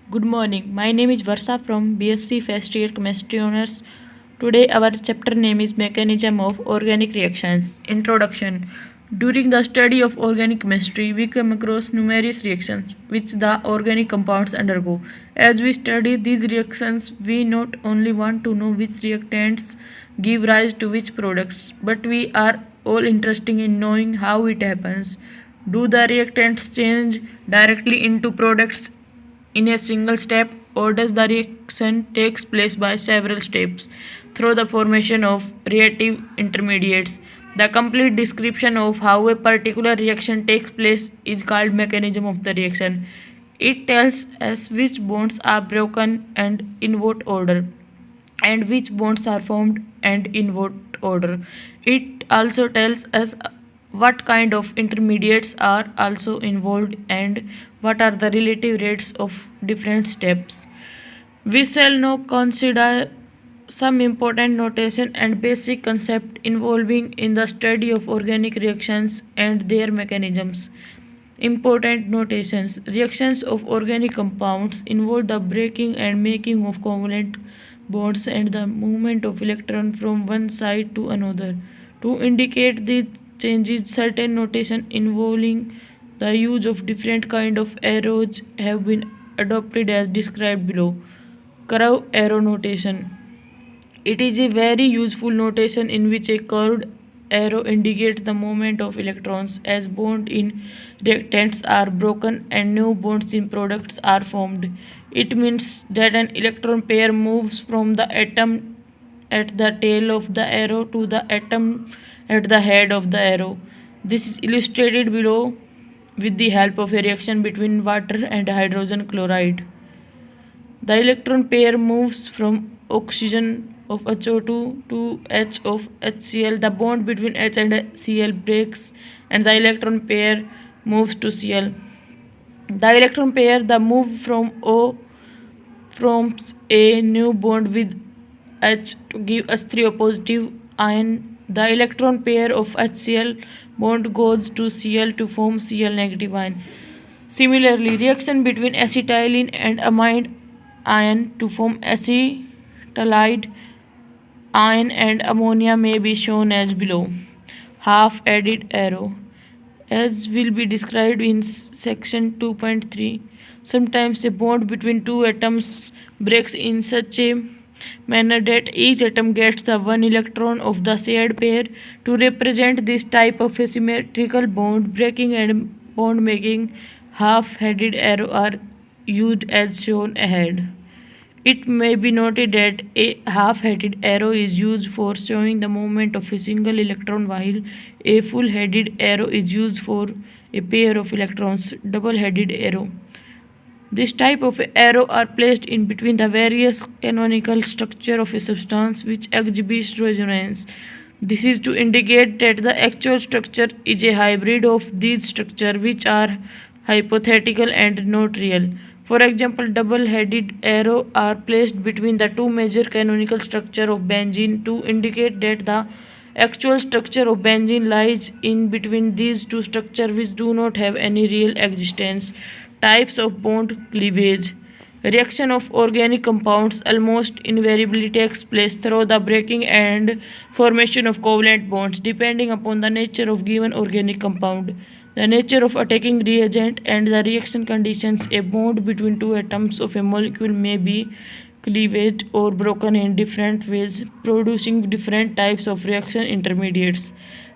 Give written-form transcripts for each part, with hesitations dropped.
Good morning. My name is Varsha from BSc First Year Chemistry Honors. Today our chapter name is Mechanism of Organic Reactions. Introduction. During the study of organic chemistry, we come across numerous reactions which the organic compounds undergo. As we study these reactions, we not only want to know which reactants give rise to which products, but we are all interested in knowing how it happens. Do the reactants change directly into products in a single step, or does the reaction takes place by several steps through the formation of reactive intermediates? The complete description of how a particular reaction takes place is called mechanism of the reaction. It tells us which bonds are broken and in what order, and which bonds are formed and in what order. It also tells us what kind of intermediates are also involved and what are the relative rates of different steps. We shall now consider some important notation and basic concept involving in the study of organic reactions and their mechanisms. Important notations. Reactions of organic compounds involve the breaking and making of covalent bonds and the movement of electron from one side to another. To indicate these changes, certain notation involving the use of different kind of arrows have been adopted as described below. Curve arrow notation. It is a very useful notation in which a curved arrow indicates the movement of electrons as bonds in reactants are broken and new bonds in products are formed. It means that an electron pair moves from the atom at the tail of the arrow to the atom at the head of the arrow. This is illustrated below with the help of a reaction between water and hydrogen chloride. The electron pair moves from oxygen of HO2 to H of HCl. The bond between H and Cl breaks and the electron pair moves to Cl. The electron pair the move from O forms a new bond with H to give H3O positive ion. The electron pair of HCl bond goes to Cl to form Cl negative ion. Similarly, reaction between acetylene and amide ion to form acetylide ion and ammonia may be shown as below. Half-edged arrow. As will be described in section 2.3, sometimes a bond between two atoms breaks in such a manner that each atom gets the one electron of the shared pair. To represent this type of asymmetrical bond breaking and bond making, half-headed arrow are used as shown ahead. It may be noted that a half-headed arrow is used for showing the movement of a single electron while a full-headed arrow is used for a pair of electrons, double-headed arrow. This type of arrow are placed in between the various canonical structure of a substance which exhibits resonance. This is to indicate that the actual structure is a hybrid of these structures which are hypothetical and not real. For example, double-headed arrows are placed between the two major canonical structures of benzene to indicate that the actual structure of benzene lies in between these two structures which do not have any real existence. Types of bond cleavage. Reaction of organic compounds almost invariably takes place through the breaking and formation of covalent bonds depending upon the nature of given organic compound, the nature of attacking reagent and the reaction conditions. A bond between two atoms of a molecule may be cleaved or broken in different ways, producing different types of reaction intermediates.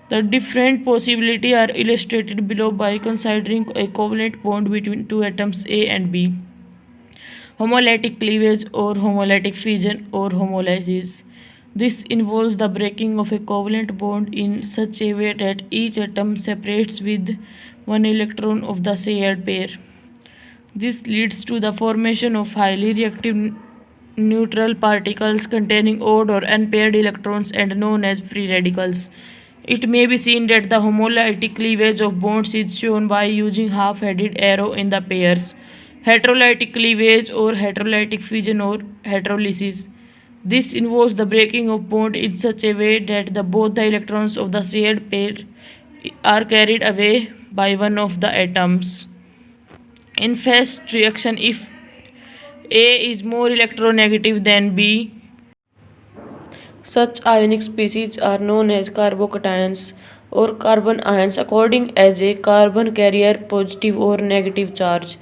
The different possibilities are illustrated below by considering a covalent bond between two atoms A and B. Homolytic cleavage or homolytic fission or homolysis. This involves the breaking of a covalent bond in such a way that each atom separates with one electron of the shared pair. This leads to the formation of highly reactive neutral particles containing odd or unpaired electrons and known as free radicals. It may be seen that the homolytic cleavage of bonds is shown by using half-headed arrow in the pairs. Heterolytic cleavage or heterolytic fission or heterolysis. This involves the breaking of bond in such a way that both the electrons of the shared pair are carried away by one of the atoms. In fast reaction, if A is more electronegative than B. Such ionic species are known as carbocations or carbon ions according as a carbon carrier positive or negative charge.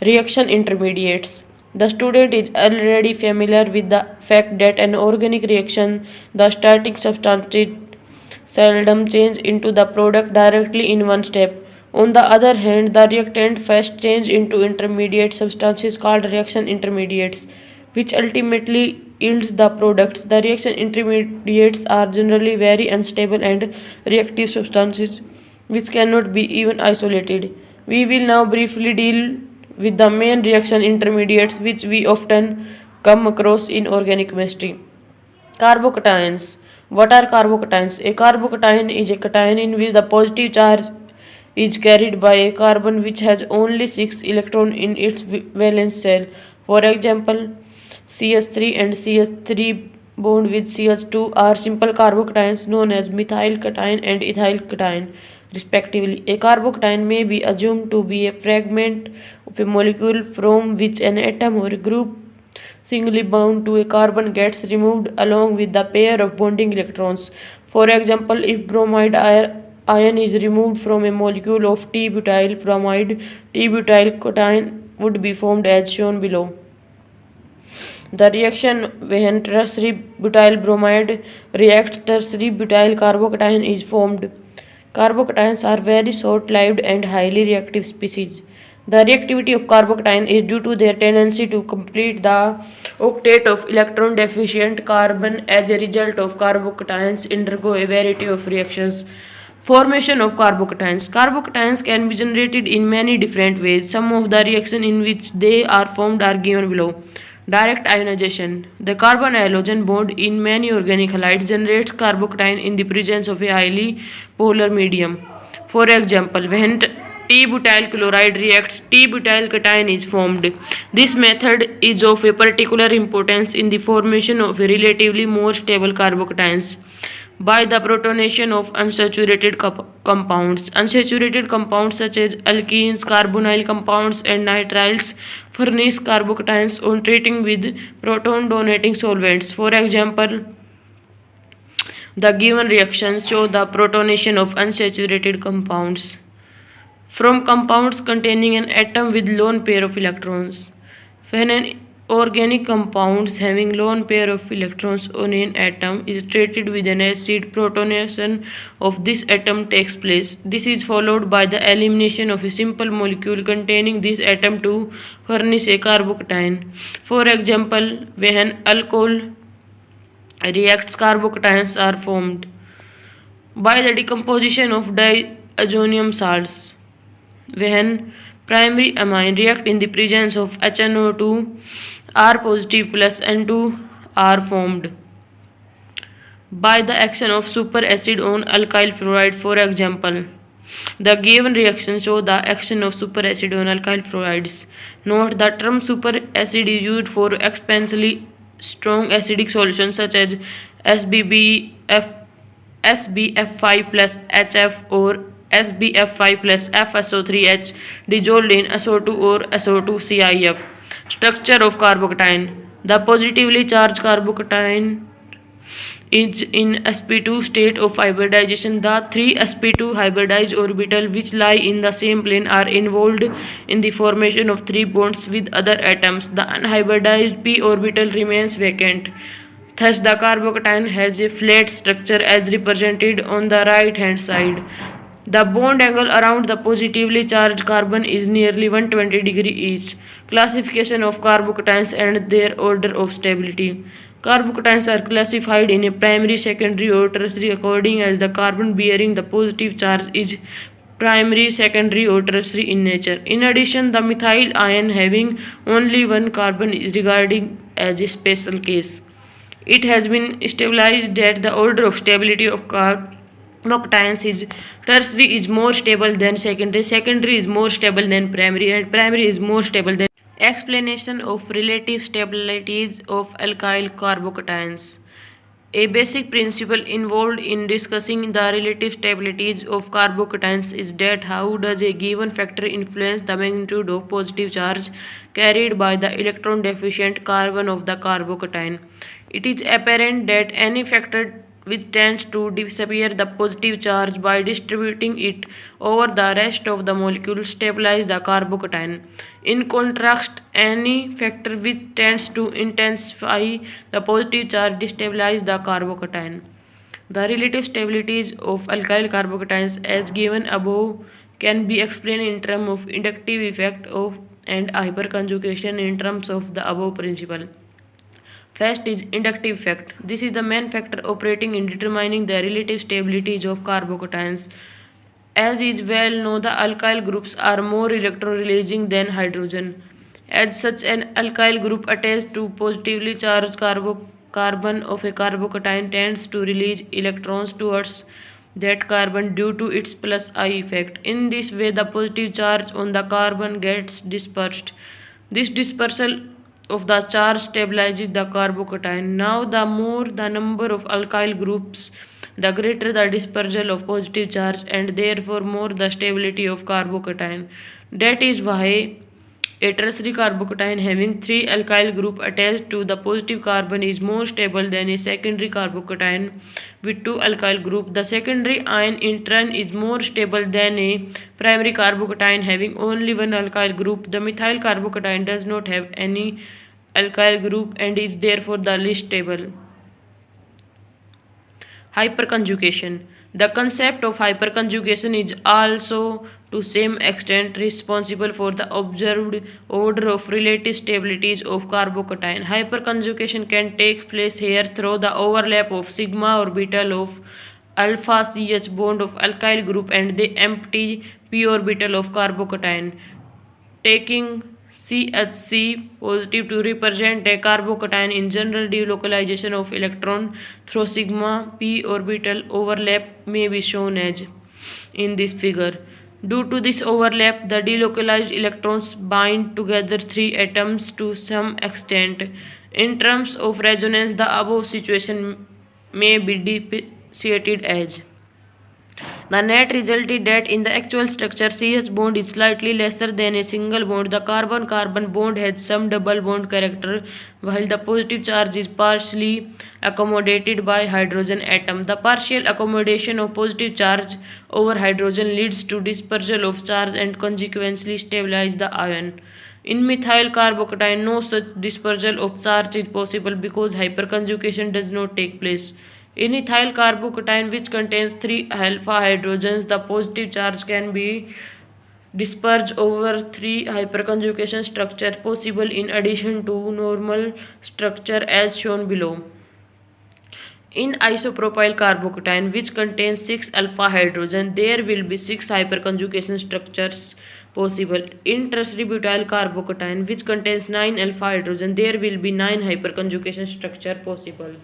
Reaction intermediates. The student is already familiar with the fact that an organic reaction, the starting substances seldom change into the product directly in one step. On the other hand, the reactant fast change into intermediate substances called reaction intermediates, which ultimately yields the products. The reaction intermediates are generally very unstable and reactive substances which cannot be even isolated. We will now briefly deal with the main reaction intermediates which we often come across in organic chemistry. Carbocations. What are carbocations? A carbocation is a cation in which the positive charge is carried by a carbon which has only 6 electrons in its valence shell. For example, CH3 and CH3 bond with CH2 are simple carbocations known as methyl cation and ethyl cation, respectively. A carbocation may be assumed to be a fragment of a molecule from which an atom or a group singly bound to a carbon gets removed along with the pair of bonding electrons. For example, if bromide ion is removed from a molecule of T-butyl bromide, T-butyl cation would be formed as shown below. The reaction when tertiary butyl bromide reacts tertiary butyl carbocation is formed. Carbocations are very short-lived and highly reactive species. The reactivity of carbocation is due to their tendency to complete the octet of electron-deficient carbon. As a result of carbocations undergo a variety of reactions. Formation of carbocations. Carbocations can be generated in many different ways. Some of the reactions in which they are formed are given below. Direct ionization. The carbon-halogen bond in many organic halides generates carbocation in the presence of a highly polar medium. For example, when T-butyl chloride reacts, T-butyl cation is formed. This method is of a particular importance in the formation of a relatively more stable carbocations by the protonation of unsaturated compounds. Unsaturated compounds such as alkenes, carbonyl compounds, and nitriles furnish carbocations on treating with proton donating solvents. For example, the given reactions show the protonation of unsaturated compounds from compounds containing an atom with lone pair of electrons. When an organic compound having lone pair of electrons on an atom is treated with an acid, protonation of this atom takes place. This is followed by the elimination of a simple molecule containing this atom to furnish a carbocation. For example, when alcohol reacts, carbocations are formed by the decomposition of diazonium salts. When primary amine react in the presence of HNO2, R positive plus N2 are formed by the action of superacid on alkyl fluoride. For example, the given reactions show the action of superacid on alkyl fluorides. Note the term superacid is used for expansively strong acidic solutions such as SBF5 plus HF or SBF5 plus FSO3H dissolved in SO2 or SO2CIF. Structure of carbocation. The positively charged carbocation is in sp2 state of hybridization. The three sp2 hybridized orbitals which lie in the same plane are involved in the formation of three bonds with other atoms. The unhybridized p orbital remains vacant. Thus, the carbocation has a flat structure as represented on the right hand side. The bond angle around the positively charged carbon is nearly 120 degrees each. Classification of carbocations and their order of stability. Carbocations are classified in a primary, secondary, or tertiary according as the carbon bearing the positive charge is primary, secondary, or tertiary in nature. In addition, the methyl ion having only one carbon is regarded as a special case. It has been established that the order of stability of carbocations is tertiary is more stable than secondary is more stable than primary, and primary is more stable than. Explanation of relative stabilities of alkyl carbocations. A basic principle involved in discussing the relative stabilities of carbocations is that how does a given factor influence the magnitude of positive charge carried by the electron deficient carbon of the carbocation. It is apparent that any factor which tends to disappear the positive charge by distributing it over the rest of the molecule stabilize the carbocation. In contrast, any factor which tends to intensify the positive charge destabilize the carbocation. The relative stabilities of alkyl carbocations as given above can be explained in terms of inductive effect of and hyperconjugation in terms of the above principle. First is inductive effect. This is the main factor operating in determining the relative stabilities of carbocations. As is well known, the alkyl groups are more electron releasing than hydrogen. As such, an alkyl group attached to positively charged carbon of a carbocation tends to release electrons towards that carbon due to its plus I effect. In this way, the positive charge on the carbon gets dispersed. This dispersal of the charge stabilizes the carbocation. Now, the more the number of alkyl groups, the greater the dispersal of positive charge and therefore more the stability of carbocation. That is why a tertiary carbocation having three alkyl group attached to the positive carbon is more stable than a secondary carbocation with two alkyl group. The secondary ion in turn is more stable than a primary carbocation having only one alkyl group. The methyl carbocation does not have any alkyl group and is therefore the least stable. Hyperconjugation. The concept of hyperconjugation is also to some extent responsible for the observed order of relative stabilities of carbocation. Hyperconjugation can take place here through the overlap of sigma orbital of alpha CH bond of alkyl group and the empty p orbital of carbocation, taking CHC positive to represent a carbocation. In general, delocalization of electron through sigma p orbital overlap may be shown as in this figure. Due to this overlap, the delocalized electrons bind together three atoms to some extent. In terms of resonance, the above situation may be depicted as the net result is that in the actual structure, CH bond is slightly lesser than a single bond. The carbon-carbon bond has some double bond character, while the positive charge is partially accommodated by hydrogen atom. The partial accommodation of positive charge over hydrogen leads to dispersal of charge and consequently stabilize the ion. In methyl carbocation, no such dispersal of charge is possible because hyperconjugation does not take place. In ethyl carbocation, which contains three alpha hydrogens, the positive charge can be dispersed over three hyperconjugation structure possible in addition to normal structure as shown below. In isopropyl carbocation, which contains 6 alpha hydrogen, there will be 6 hyperconjugation structures possible. In tertiary butyl carbocation, which contains 9 alpha hydrogen, there will be 9 hyperconjugation structure possible.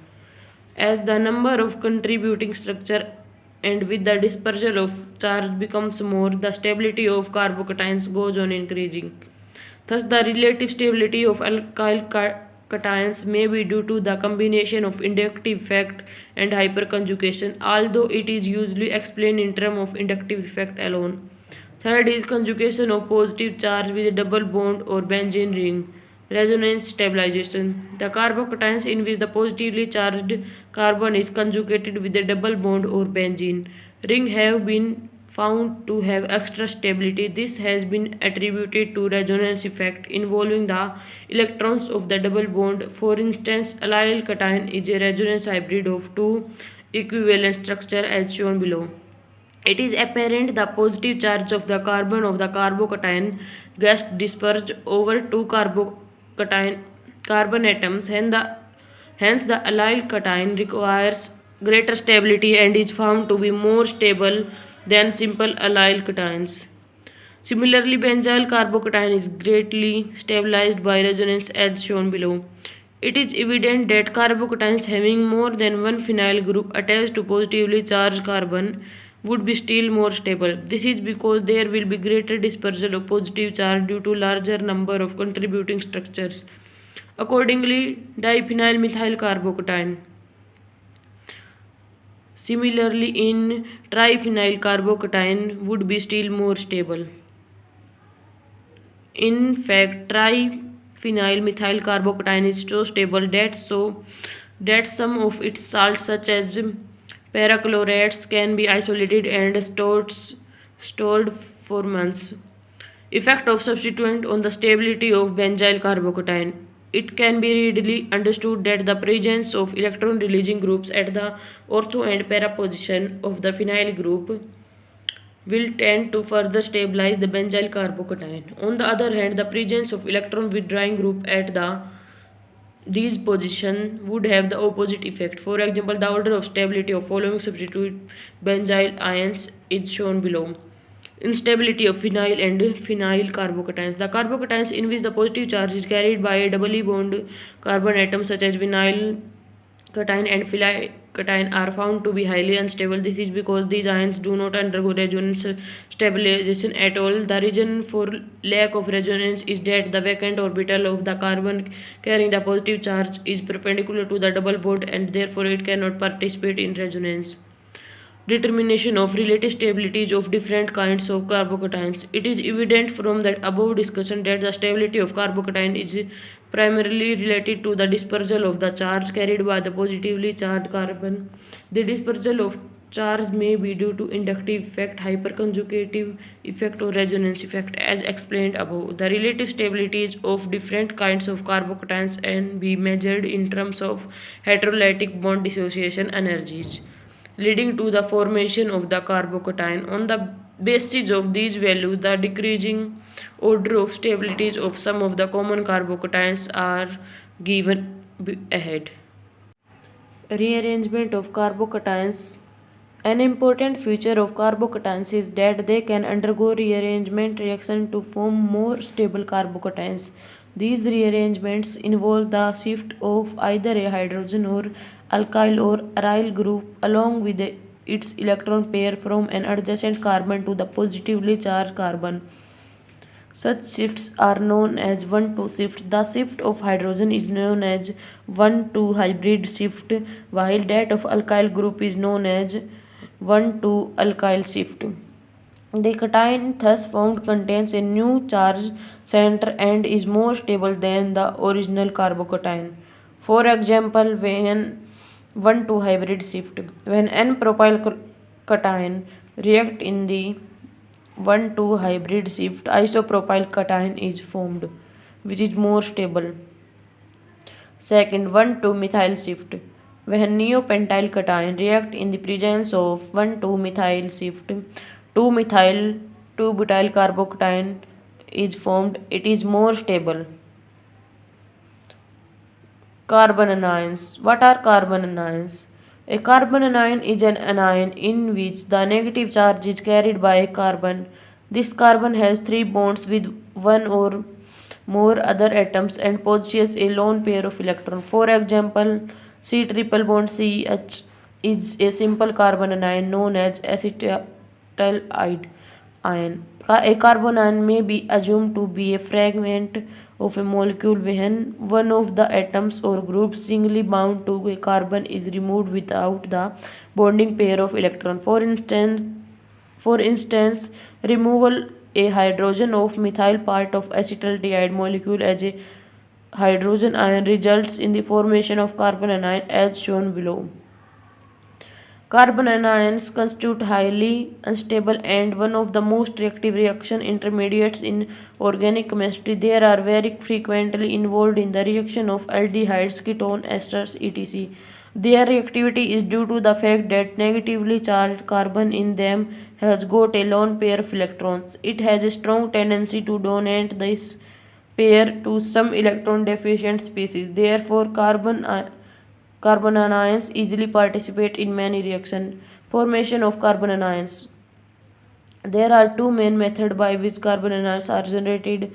As the number of contributing structure and with the dispersal of charge becomes more, the stability of carbocations goes on increasing. Thus, the relative stability of alkyl cations may be due to the combination of inductive effect and hyperconjugation, although it is usually explained in terms of inductive effect alone. Third is conjugation of positive charge with a double bond or benzene ring. Resonance stabilization. The carbocations in which the positively charged carbon is conjugated with a double bond or benzene ring have been found to have extra stability. This has been attributed to resonance effect involving the electrons of the double bond. For instance, allyl cation is a resonance hybrid of two equivalent structures as shown below. It is apparent the positive charge of the carbon of the carbocation gets dispersed over two carbon atoms, hence the allyl cation requires greater stability and is found to be more stable than simple allyl cations. Similarly, benzyl carbocation is greatly stabilized by resonance as shown below. It is evident that carbocations having more than one phenyl group attached to positively charged carbon would be still more stable. This is because there will be greater dispersal of positive charge due to larger number of contributing structures. Accordingly, diphenyl methyl carbocation Similarly, in triphenyl carbocation would be still more stable. In fact, triphenyl methyl carbocation is so stable that some of its salts, such as perchlorates, can be isolated and stored for months. Effect of substituent on the stability of benzyl carbocation. It can be readily understood that the presence of electron releasing groups at the ortho and para position of the phenyl group will tend to further stabilize the benzyl carbocation. On the other hand, the presence of electron withdrawing group at these positions would have the opposite effect. For example, the order of stability of following substitute benzyl ions is shown below. Instability of phenyl and phenyl carbocations. The carbocations in which the positive charge is carried by a doubly bond carbon atom such as vinyl cation and phenylcation are found to be highly unstable. This is because these ions do not undergo resonance stabilization at all. The reason for lack of resonance is that the vacant orbital of the carbon carrying the positive charge is perpendicular to the double bond and therefore it cannot participate in resonance. Determination of relative stabilities of different kinds of carbocations. It is evident from the above discussion that the stability of carbocation is primarily related to the dispersal of the charge carried by the positively charged carbon. The dispersal of charge may be due to inductive effect, hyperconjugative effect, or resonance effect as explained above. The relative stabilities of different kinds of carbocations can be measured in terms of heterolytic bond dissociation energies, leading to the formation of the carbocation. On the basis of these values, the decreasing order of stabilities of some of the common carbocations are given ahead. Rearrangement of carbocations. An important feature of carbocations is that they can undergo rearrangement reaction to form more stable carbocations. These rearrangements involve the shift of either a hydrogen or alkyl or aryl group along with its electron pair from an adjacent carbon to the positively charged carbon. Such shifts are known as 1,2 shifts. The shift of hydrogen is known as 1,2 hybrid shift, while that of alkyl group is known as 1,2 alkyl shift. The cation thus found contains a new charge center and is more stable than the original carbocation. For example, when 1,2 hybrid shift, when N-propyl cation react in the 1,2 hybrid shift, isopropyl cation is formed, which is more stable. Second, 1,2 methyl shift. When neopentyl cation react in the presence of 1,2 methyl shift, 2-methyl 2-butyl carbocation is formed. It is more stable. Carbon anions. What are carbon anions? A carbon anion is an anion in which the negative charge is carried by a carbon. This carbon has 3 bonds with one or more other atoms and possesses a lone pair of electrons. For example, C triple bond CH is a simple carbon anion known as acetaldehyde ion. A carbon ion may be assumed to be a fragment of a molecule when one of the atoms or groups singly bound to a carbon is removed without the bonding pair of electrons. For instance, removal a hydrogen of methyl part of acetaldehyde molecule as a hydrogen ion results in the formation of carbon anion as shown below. Carbon anions constitute highly unstable and one of the most reactive reaction intermediates in organic chemistry. They are very frequently involved in the reaction of aldehydes, ketone esters, etc. Their reactivity is due to the fact that negatively charged carbon in them has got a lone pair of electrons. It has a strong tendency to donate this pair to some electron deficient species. Therefore, carbon anions easily participate in many reactions. Formation of carbon anions. There are two main methods by which carbon anions are generated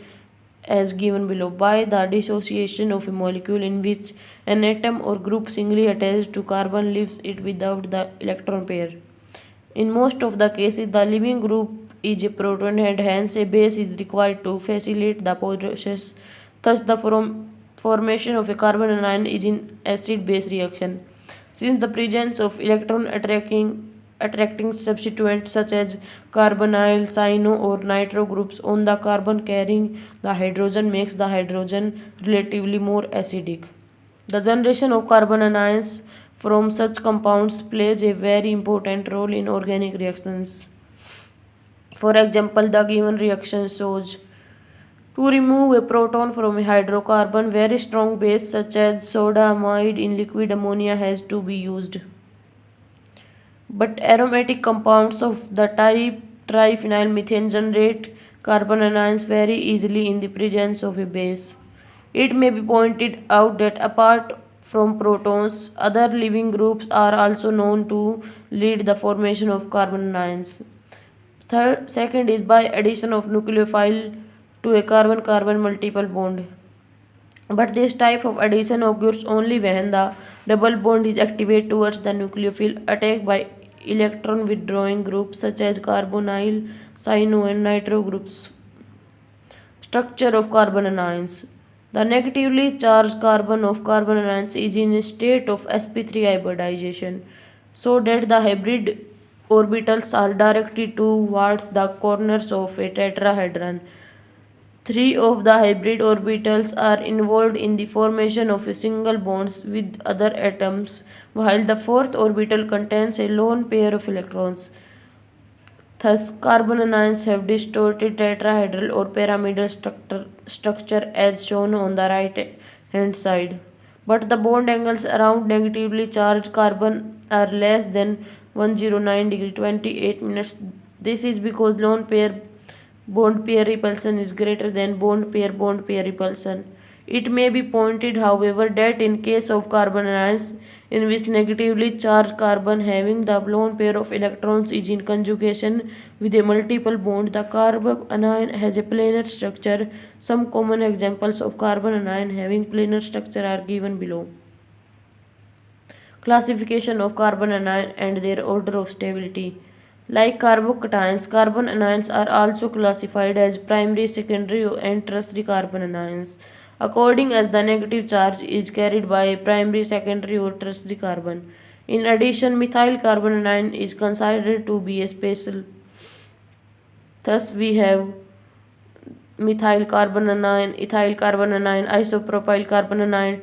as given below. By the dissociation of a molecule in which an atom or group singly attached to carbon leaves it without the electron pair. In most of the cases, the leaving group is a proton and hence a base is required to facilitate the process. Thus, the formation of a carbon anion is in acid-base reaction. Since the presence of electron attracting substituents such as carbonyl, cyano, or nitro groups on the carbon carrying the hydrogen makes the hydrogen relatively more acidic. The generation of carbon anions from such compounds plays a very important role in organic reactions. For example, the given reaction shows to remove a proton from a hydrocarbon, very strong base such as soda amide in liquid ammonia has to be used. But aromatic compounds of the type triphenylmethane generate carbon anions very easily in the presence of a base. It may be pointed out that apart from protons, other living groups are also known to lead the formation of carbon anions. Second is by addition of nucleophile to a carbon-carbon multiple bond. But this type of addition occurs only when the double bond is activated towards the nucleophile attacked by electron withdrawing groups such as carbonyl, cyano, and nitro groups. Structure of carbon anions. The negatively charged carbon of carbon anions is in a state of sp3 hybridization, so that the hybrid orbitals are directed towards the corners of a tetrahedron. Three of the hybrid orbitals are involved in the formation of a single bonds with other atoms, while the fourth orbital contains a lone pair of electrons. Thus, carbon anions have distorted tetrahedral or pyramidal structure as shown on the right hand side. But the bond angles around negatively charged carbon are less than 109 degree 28 minutes. This is because lone pair bond pair repulsion is greater than bond pair repulsion. It may be pointed, however, that in case of carbon anions in which negatively charged carbon having the lone pair of electrons is in conjugation with a multiple bond, the carbon anion has a planar structure. Some common examples of carbon anion having planar structure are given below. Classification of carbon anion and their order of stability. Like carbocations, carbon anions are also classified as primary, secondary, and tertiary carbon anions, according as the negative charge is carried by a primary, secondary, or tertiary carbon. In addition, methyl carbon anion is considered to be a special. Thus, we have methyl carbon anion, ethyl carbon anion, isopropyl carbon anion,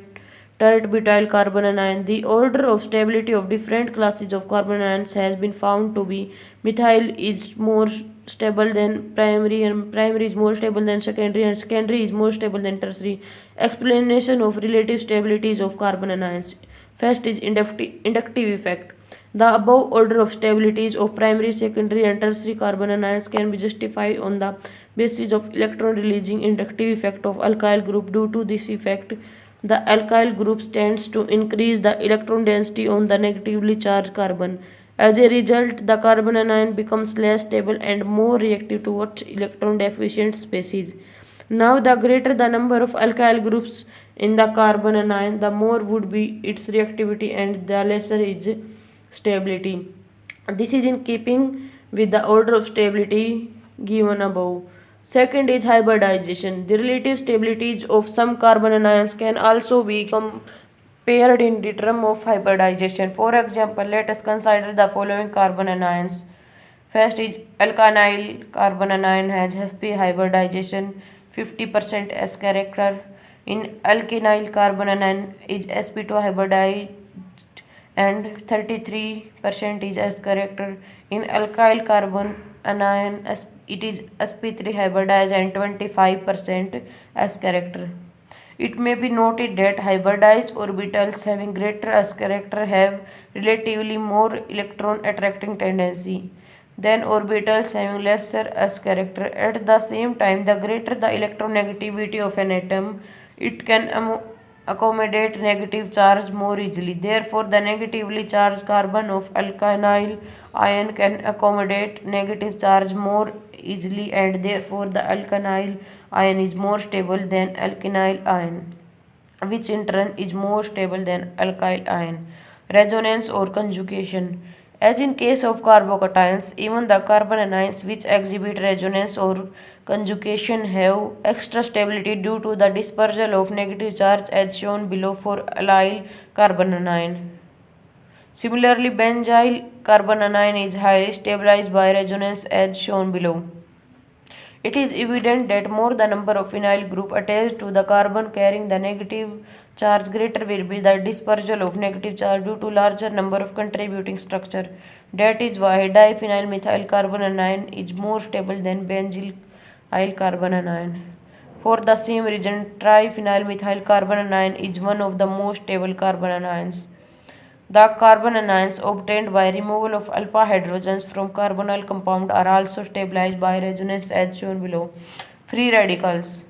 tert-butyl carbon anion. The order of stability of different classes of carbon anions has been found to be methyl is more stable than primary, and primary is more stable than secondary, and secondary is more stable than tertiary. Explanation of relative stabilities of carbon anions. First is inductive effect. The above order of stabilities of primary, secondary, and tertiary carbon anions can be justified on the basis of electron releasing inductive effect of alkyl group. Due to this effect, the alkyl group tends to increase the electron density on the negatively charged carbon. As a result, the carbon anion becomes less stable and more reactive towards electron deficient species. Now, the greater the number of alkyl groups in the carbon anion, the more would be its reactivity and the lesser its stability. This is in keeping with the order of stability given above. Second is hybridization. The relative stabilities of some carbon anions can also be compared in the term of hybridization. For example, let us consider the following carbon anions. First is alkyl carbon anion has sp hybridization 50% S character. In alkyl carbon anion is sp2 hybridized and 33% is S character. In alkyl carbon anion it is sp3 hybridized and 25% S character. It may be noted that hybridized orbitals having greater S character have relatively more electron attracting tendency than orbitals having lesser S character. At the same time, the greater the electronegativity of an atom, it can accommodate negative charge more easily. Therefore, the negatively charged carbon of alkyl ion can accommodate negative charge more easily, and therefore the alkyl ion is more stable than alkyl ion, which in turn is more stable than alkyl ion. Resonance or conjugation. As in case of carbocations, even the carbon anions which exhibit resonance or conjugation have extra stability due to the dispersal of negative charge as shown below for allyl carbon anion. Similarly, benzyl carbon anion is highly stabilized by resonance as shown below. It is evident that more the number of phenyl group attached to the carbon carrying the negative charge, greater will be the dispersal of negative charge due to larger number of contributing structure. That is why diphenyl methyl carbon anion is more stable than benzyl carbon anion. For the same reason, triphenyl methyl carbon anion is one of the most stable carbon anions. The carbon anions obtained by removal of alpha hydrogens from carbonyl compound are also stabilized by resonance as shown below. Free radicals.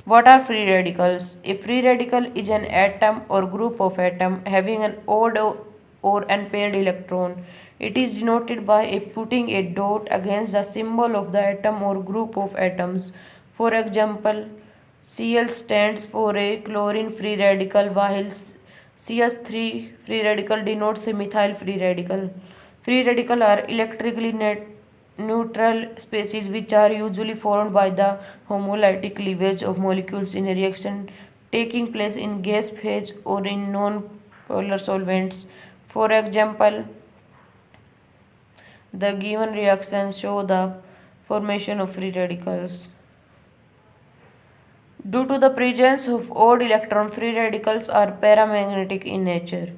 What are free radicals? A free radical is an atom or group of atom having an odd or unpaired electron. It is denoted by putting a dot against the symbol of the atom or group of atoms. For example, Cl stands for a chlorine free radical, while CS3 free radical denotes a methyl free radical. Free radical are electrically neutral species which are usually formed by the homolytic cleavage of molecules in a reaction taking place in gas phase or in non-polar solvents. For example, the given reactions show the formation of free radicals. Due to the presence of odd electron, free radicals are paramagnetic in nature.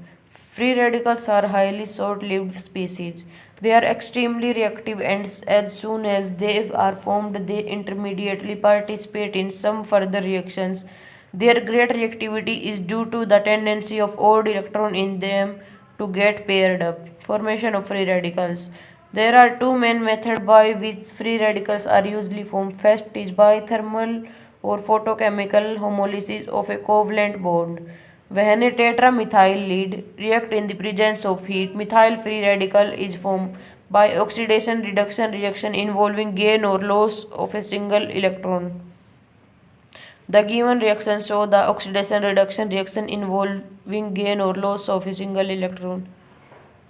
Free radicals are highly short-lived species. They are extremely reactive and as soon as they are formed, they intermediately participate in some further reactions. Their great reactivity is due to the tendency of odd electron in them to get paired up. Formation of free radicals. There are two main methods by which free radicals are usually formed. First is by thermal or photochemical homolysis of a covalent bond. When a tetramethyl lead react in the presence of heat, methyl free radical is formed by oxidation reduction reaction involving gain or loss of a single electron. The given reactions show the oxidation reduction reaction involving gain or loss of a single electron.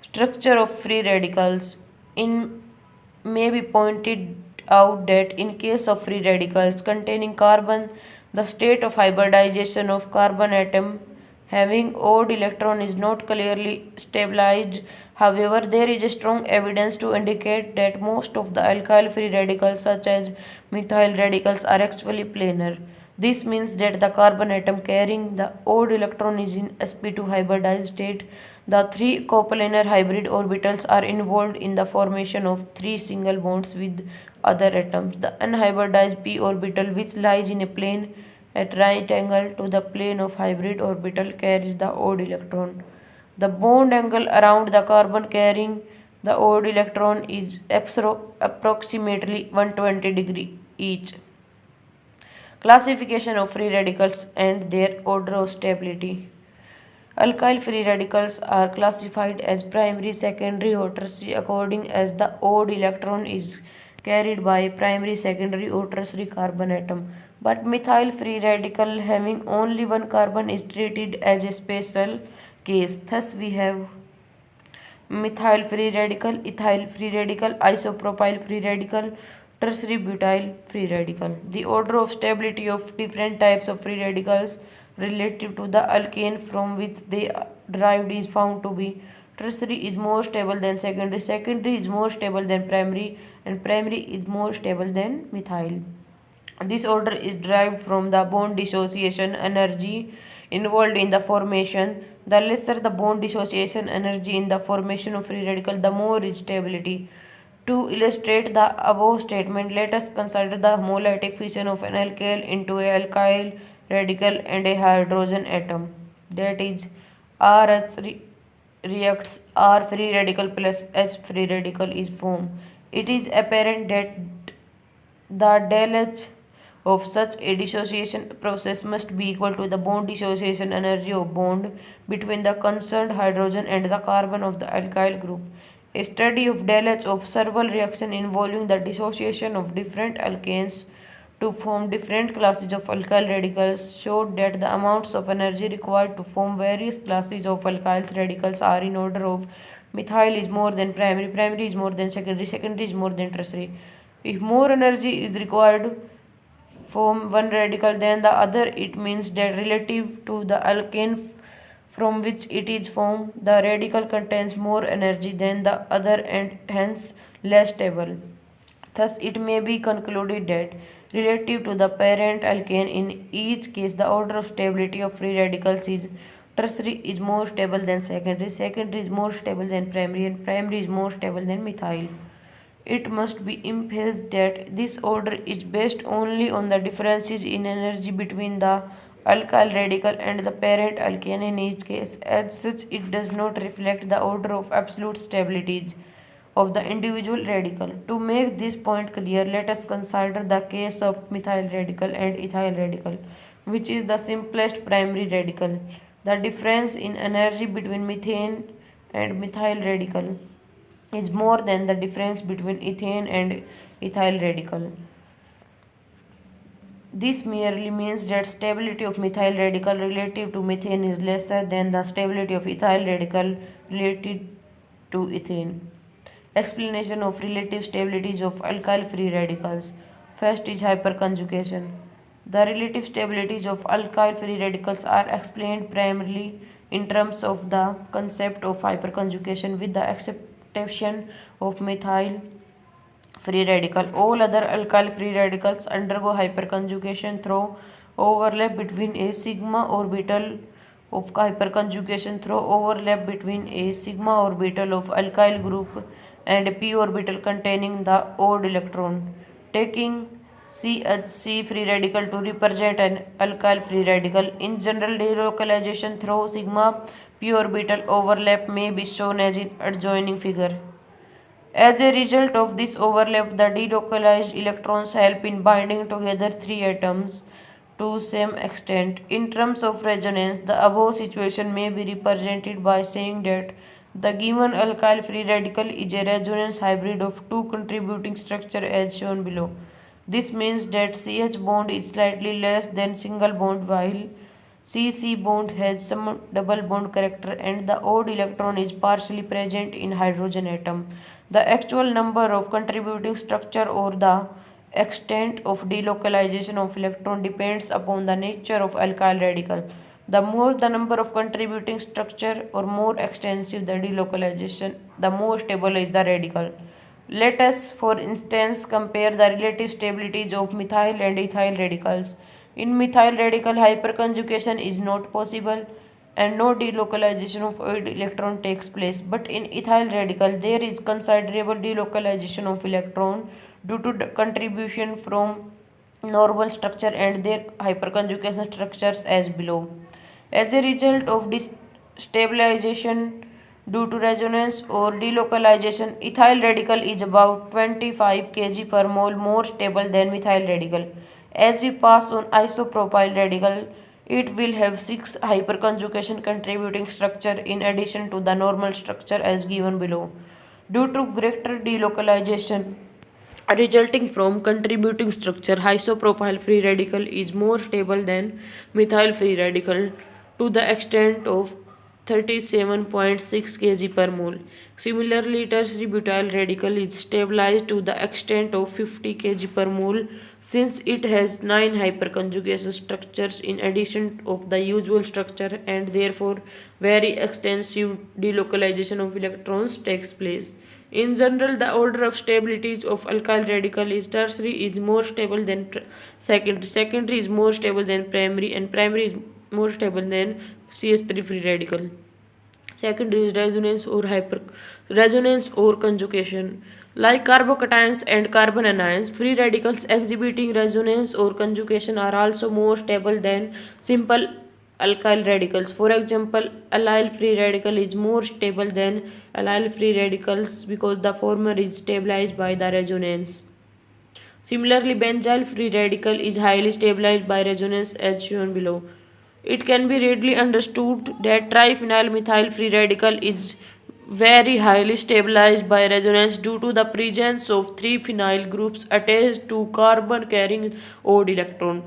Structure of free radicals. In may be pointed out that in case of free radicals containing carbon, the state of hybridization of carbon atom having odd electron is not clearly stabilized. However, there is strong evidence to indicate that most of the alkyl free radicals such as methyl radicals are actually planar. This means that the carbon atom carrying the odd electron is in sp2 hybridized state. The three coplanar hybrid orbitals are involved in the formation of three single bonds with other atoms. The unhybridized p orbital, which lies in a plane at right angle to the plane of hybrid orbital, carries the odd electron. The bond angle around the carbon carrying the odd electron is approximately 120 degree each. Classification of free radicals and their order of stability. Alkyl free radicals are classified as primary, secondary, or tertiary according as the odd electron is carried by a primary, secondary, or tertiary carbon atom. But methyl free radical having only one carbon is treated as a special case. Thus, we have methyl free radical, ethyl free radical, isopropyl free radical, tertiary butyl free radical. The order of stability of different types of free radicals relative to the alkane from which they derived is found to be: tertiary is more stable than secondary, secondary is more stable than primary, and primary is more stable than methyl. This order is derived from the bond dissociation energy involved in the formation. The lesser the bond dissociation energy in the formation of free radical, the more its stability. To illustrate the above statement, let us consider the homolytic fission of an alkyl into a alkyl radical and a hydrogen atom. That is, RH reacts, R free radical plus H free radical is formed. It is apparent that the del H of such a dissociation process must be equal to the bond dissociation energy of bond between the concerned hydrogen and the carbon of the alkyl group. A study of del H of several reaction involving the dissociation of different alkanes to form different classes of alkyl radicals showed that the amounts of energy required to form various classes of alkyl radicals are in order of methyl is more than primary, primary is more than secondary, secondary is more than tertiary. If more energy is required form one radical than the other, it means that relative to the alkane from which it is formed, the radical contains more energy than the other and hence less stable. Thus, it may be concluded that, relative to the parent alkane, in each case the order of stability of free radicals is tertiary is more stable than secondary is more stable than primary, and primary is more stable than methyl. It must be emphasized that this order is based only on the differences in energy between the alkyl radical and the parent alkane in each case. As such, it does not reflect the order of absolute stabilities of the individual radical. To make this point clear, let us consider the case of methyl radical and ethyl radical, which is the simplest primary radical. The difference in energy between methane and methyl radical is more than the difference between ethane and ethyl radical. This merely means that stability of methyl radical relative to methane is lesser than the stability of ethyl radical related to ethane. Explanation of relative stabilities of alkyl free radicals. First is hyperconjugation. The relative stabilities of alkyl free radicals are explained primarily in terms of the concept of hyperconjugation, with the exception of methyl free radical. All other alkyl free radicals undergo hyperconjugation through overlap between a sigma orbital of hyperconjugation through overlap between a sigma orbital of alkyl group and a p orbital containing the odd electron. Taking CH free radical to represent an alkyl free radical, in general delocalization through sigma p orbital overlap may be shown as in adjoining figure. As a result of this overlap, the delocalized electrons help in binding together three atoms to some extent. In terms of resonance, the above situation may be represented by saying that the given alkyl free radical is a resonance hybrid of two contributing structures as shown below. This means that CH bond is slightly less than single bond, while CC bond has some double bond character and the odd electron is partially present in hydrogen atom. The actual number of contributing structure or the extent of delocalization of electron depends upon the nature of alkyl radical. The more the number of contributing structure or more extensive the delocalization, the more stable is the radical. Let us, for instance, compare the relative stabilities of methyl and ethyl radicals. In methyl radical, hyperconjugation is not possible and no delocalization of odd electron takes place. But in ethyl radical, there is considerable delocalization of electron due to the contribution from normal structure and their hyperconjugation structures as below. As a result of this stabilization due to resonance or delocalization, ethyl radical is about 25 kg per mole more stable than methyl radical. As we pass on isopropyl radical, it will have 6 hyperconjugation contributing structure in addition to the normal structure as given below. Due to greater delocalization resulting from contributing structure, isopropyl free radical is more stable than methyl free radical to the extent of 37.6 kg per mole. Similarly, tertiary butyl radical is stabilized to the extent of 50 kg per mole since it has 9 hyperconjugation structures in addition of the usual structure and therefore very extensive delocalization of electrons takes place. In general, the order of stabilities of alkyl radical is tertiary is more stable than secondary is more stable than primary, and primary is more stable than CH3 free radical. Secondary is resonance or conjugation. Like carbocations and carbon anions, free radicals exhibiting resonance or conjugation are also more stable than simple alkyl radicals. For example, allyl free radical is more stable than allyl free radicals because the former is stabilized by the resonance. Similarly, benzyl free radical is highly stabilized by resonance as shown below. It can be readily understood that triphenyl methyl free radical is very highly stabilized by resonance due to the presence of 3 phenyl groups attached to carbon carrying odd electron.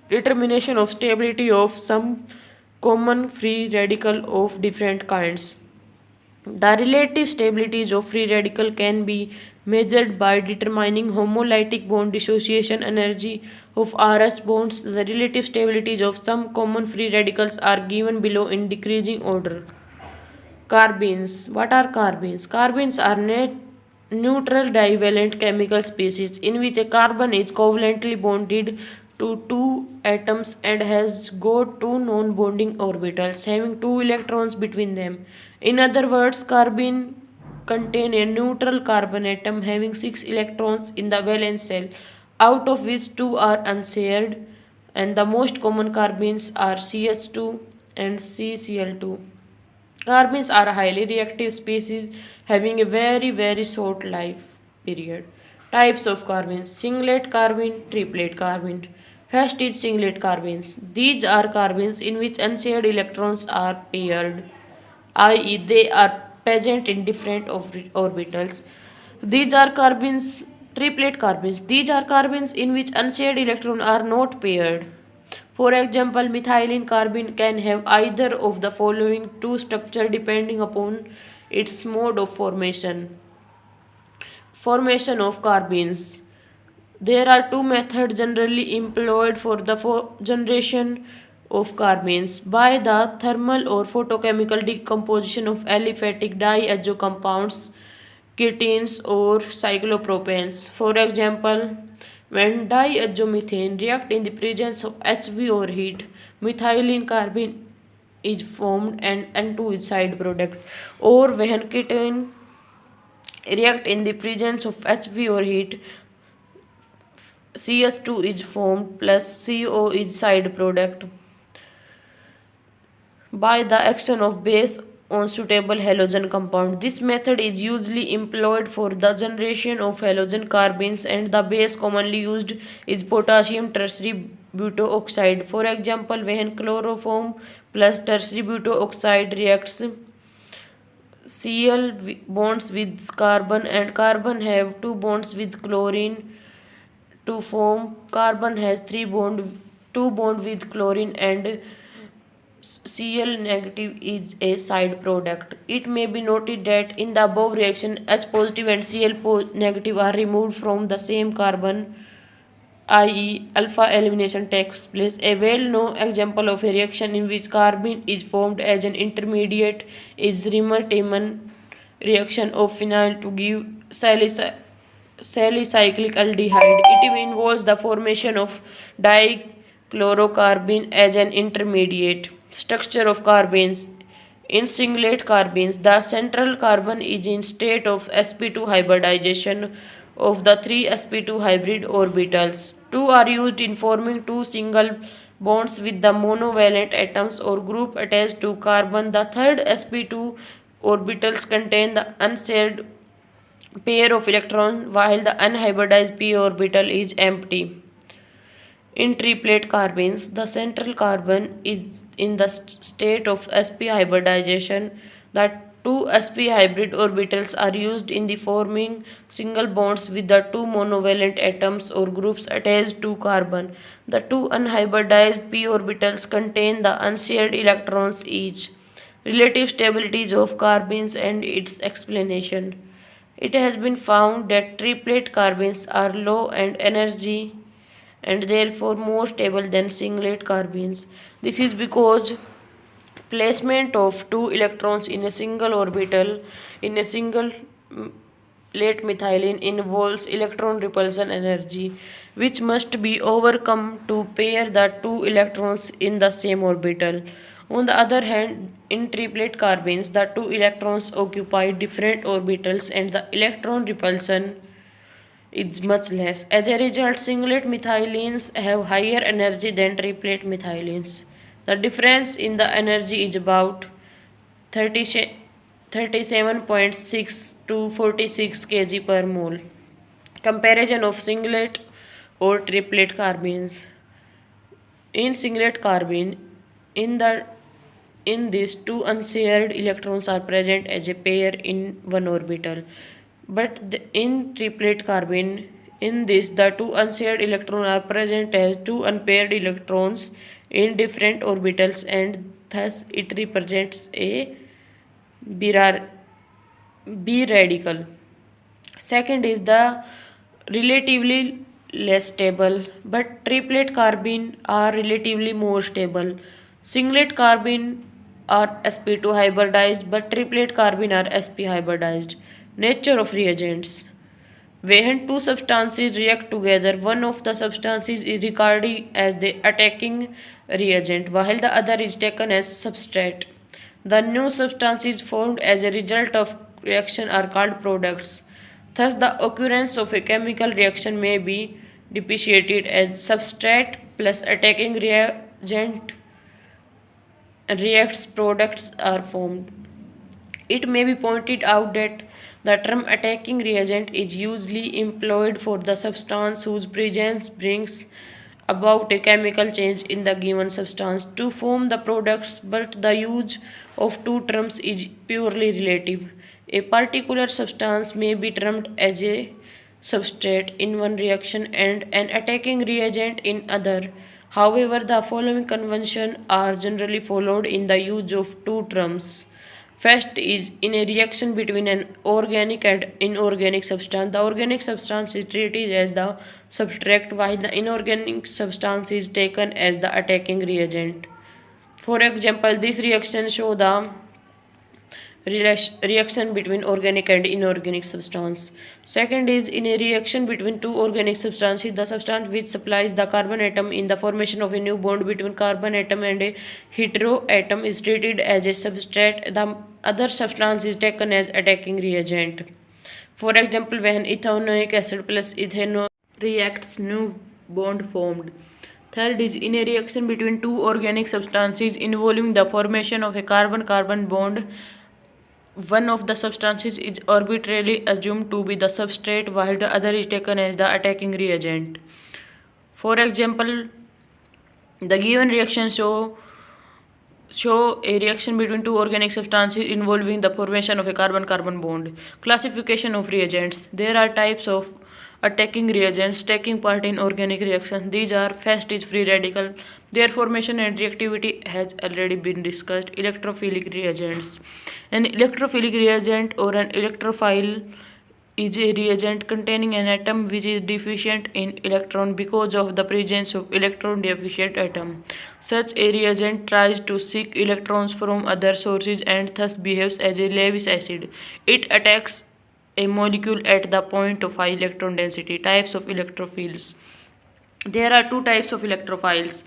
Determination of stability of some common free radical of different kinds. The relative stabilities of free radical can be measured by determining homolytic bond dissociation energy of RS bonds. The relative stabilities of some common free radicals are given below in decreasing order. Carbenes. What are carbenes? Carbenes are neutral divalent chemical species in which a carbon is covalently bonded to two atoms and has got two non-bonding orbitals having two electrons between them. In other words, carbene contain a neutral carbon atom having 6 electrons in the valence shell, out of which 2 are unshared, and the most common carbenes are CH2 and CCl2. Carbenes are a highly reactive species having a very short life period. Types of carbenes: singlet carbene, triplet carbene. First is singlet carbenes. These are carbenes in which unshared electrons are paired, i.e., they are present in different orbitals. These are carbenes, triplet carbenes. These are carbenes in which unshared electrons are not paired. For example, methylene carbene can have either of the following two structures depending upon its mode of formation. Formation of carbenes. There are two methods generally employed for the generation of carbenes: by the thermal or photochemical decomposition of aliphatic diazo compounds, ketenes or cyclopropanes. For example, when diazomethane react in the presence of HV or heat, methylene carbene is formed and N2 is side product. Or when ketone react in the presence of HV or heat, CS2 is formed plus CO is side product by the action of base on suitable halogen compound. This method is usually employed for the generation of halogen carbenes, and the base commonly used is potassium tertiary butoxide. For example, when chloroform plus tertiary butoxide reacts, Cl bonds with carbon and carbon have two bonds with chlorine to form carbon has two bond with chlorine, and Cl negative is a side product. It may be noted that in the above reaction, H positive and Cl negative are removed from the same carbon, i.e., alpha elimination takes place. A well-known example of a reaction in which carbene is formed as an intermediate is Riemann-Tiemann reaction of phenyl to give salicylic aldehyde. It involves the formation of dichlorocarbene as an intermediate. Structure of carbenes. In singlet carbenes, the central carbon is in state of sp2 hybridization of the three sp2 hybrid orbitals. Two are used in forming two single bonds with the monovalent atoms or group attached to carbon. The third sp2 orbitals contain the unshared pair of electrons while the unhybridized p orbital is empty. In triplet carbenes, the central carbon is in the state of sp hybridization. The two sp hybrid orbitals are used in the forming single bonds with the two monovalent atoms or groups attached to carbon. The two unhybridized p orbitals contain the unshared electrons each. Relative stabilities of carbenes and its explanation. It has been found that triplet carbenes are low in energy and therefore more stable than singlet carbenes. This is because placement of two electrons in a single orbital in a single late methylene involves electron repulsion energy, which must be overcome to pair the two electrons in the same orbital. On the other hand, in triplet carbenes, the two electrons occupy different orbitals and the electron repulsion is much less. As a result, singlet methylenes have higher energy than triplet methylenes. The difference in the energy is about 37.6 to 46 kg per mole. Comparison of singlet or triplet carbenes. In singlet carbene, in this two unshared electrons are present as a pair in one orbital. But in triplet carbene, in this the two unshared electrons are present as two unpaired electrons in different orbitals, and thus it represents a B radical. Second is the relatively less stable, but triplet carbene are relatively more stable. Singlet carbene are sp2 hybridized, but triplet carbene are sp hybridized. Nature of reagents. When two substances react together, one of the substances is regarded as the attacking reagent, while the other is taken as substrate. The new substances formed as a result of reaction are called products. Thus, the occurrence of a chemical reaction may be depreciated as substrate plus attacking reagent reacts, products are formed. It may be pointed out that the term attacking reagent is usually employed for the substance whose presence brings about a chemical change in the given substance to form the products, but the use of two terms is purely relative. A particular substance may be termed as a substrate in one reaction and an attacking reagent in other. However, the following conventions are generally followed in the use of two terms. First is in a reaction between an organic and inorganic substance. The organic substance is treated as the substrate while the inorganic substance is taken as the attacking reagent. For example, this reaction show the reaction between organic and inorganic substance. Second is in a reaction between two organic substances, the substance which supplies the carbon atom in the formation of a new bond between carbon atom and a hetero atom is treated as a substrate. The other substance is taken as attacking reagent. For example, when ethanoic acid plus ethanol reacts, new bond formed. Third is in a reaction between two organic substances involving the formation of a carbon-carbon bond, one of the substances is arbitrarily assumed to be the substrate while the other is taken as the attacking reagent. For example, the given reaction show a reaction between two organic substances involving the formation of a carbon-carbon bond. Classification of reagents. There are types of attacking reagents taking part in organic reactions. These are: first is free radical. Their formation and reactivity has already been discussed. Electrophilic reagents. An electrophilic reagent or an electrophile is a reagent containing an atom which is deficient in electron because of the presence of electron deficient atom. Such a reagent tries to seek electrons from other sources and thus behaves as a Lewis acid. It attacks a molecule at the point of high electron density. Types of electrophiles. There are two types of electrophiles.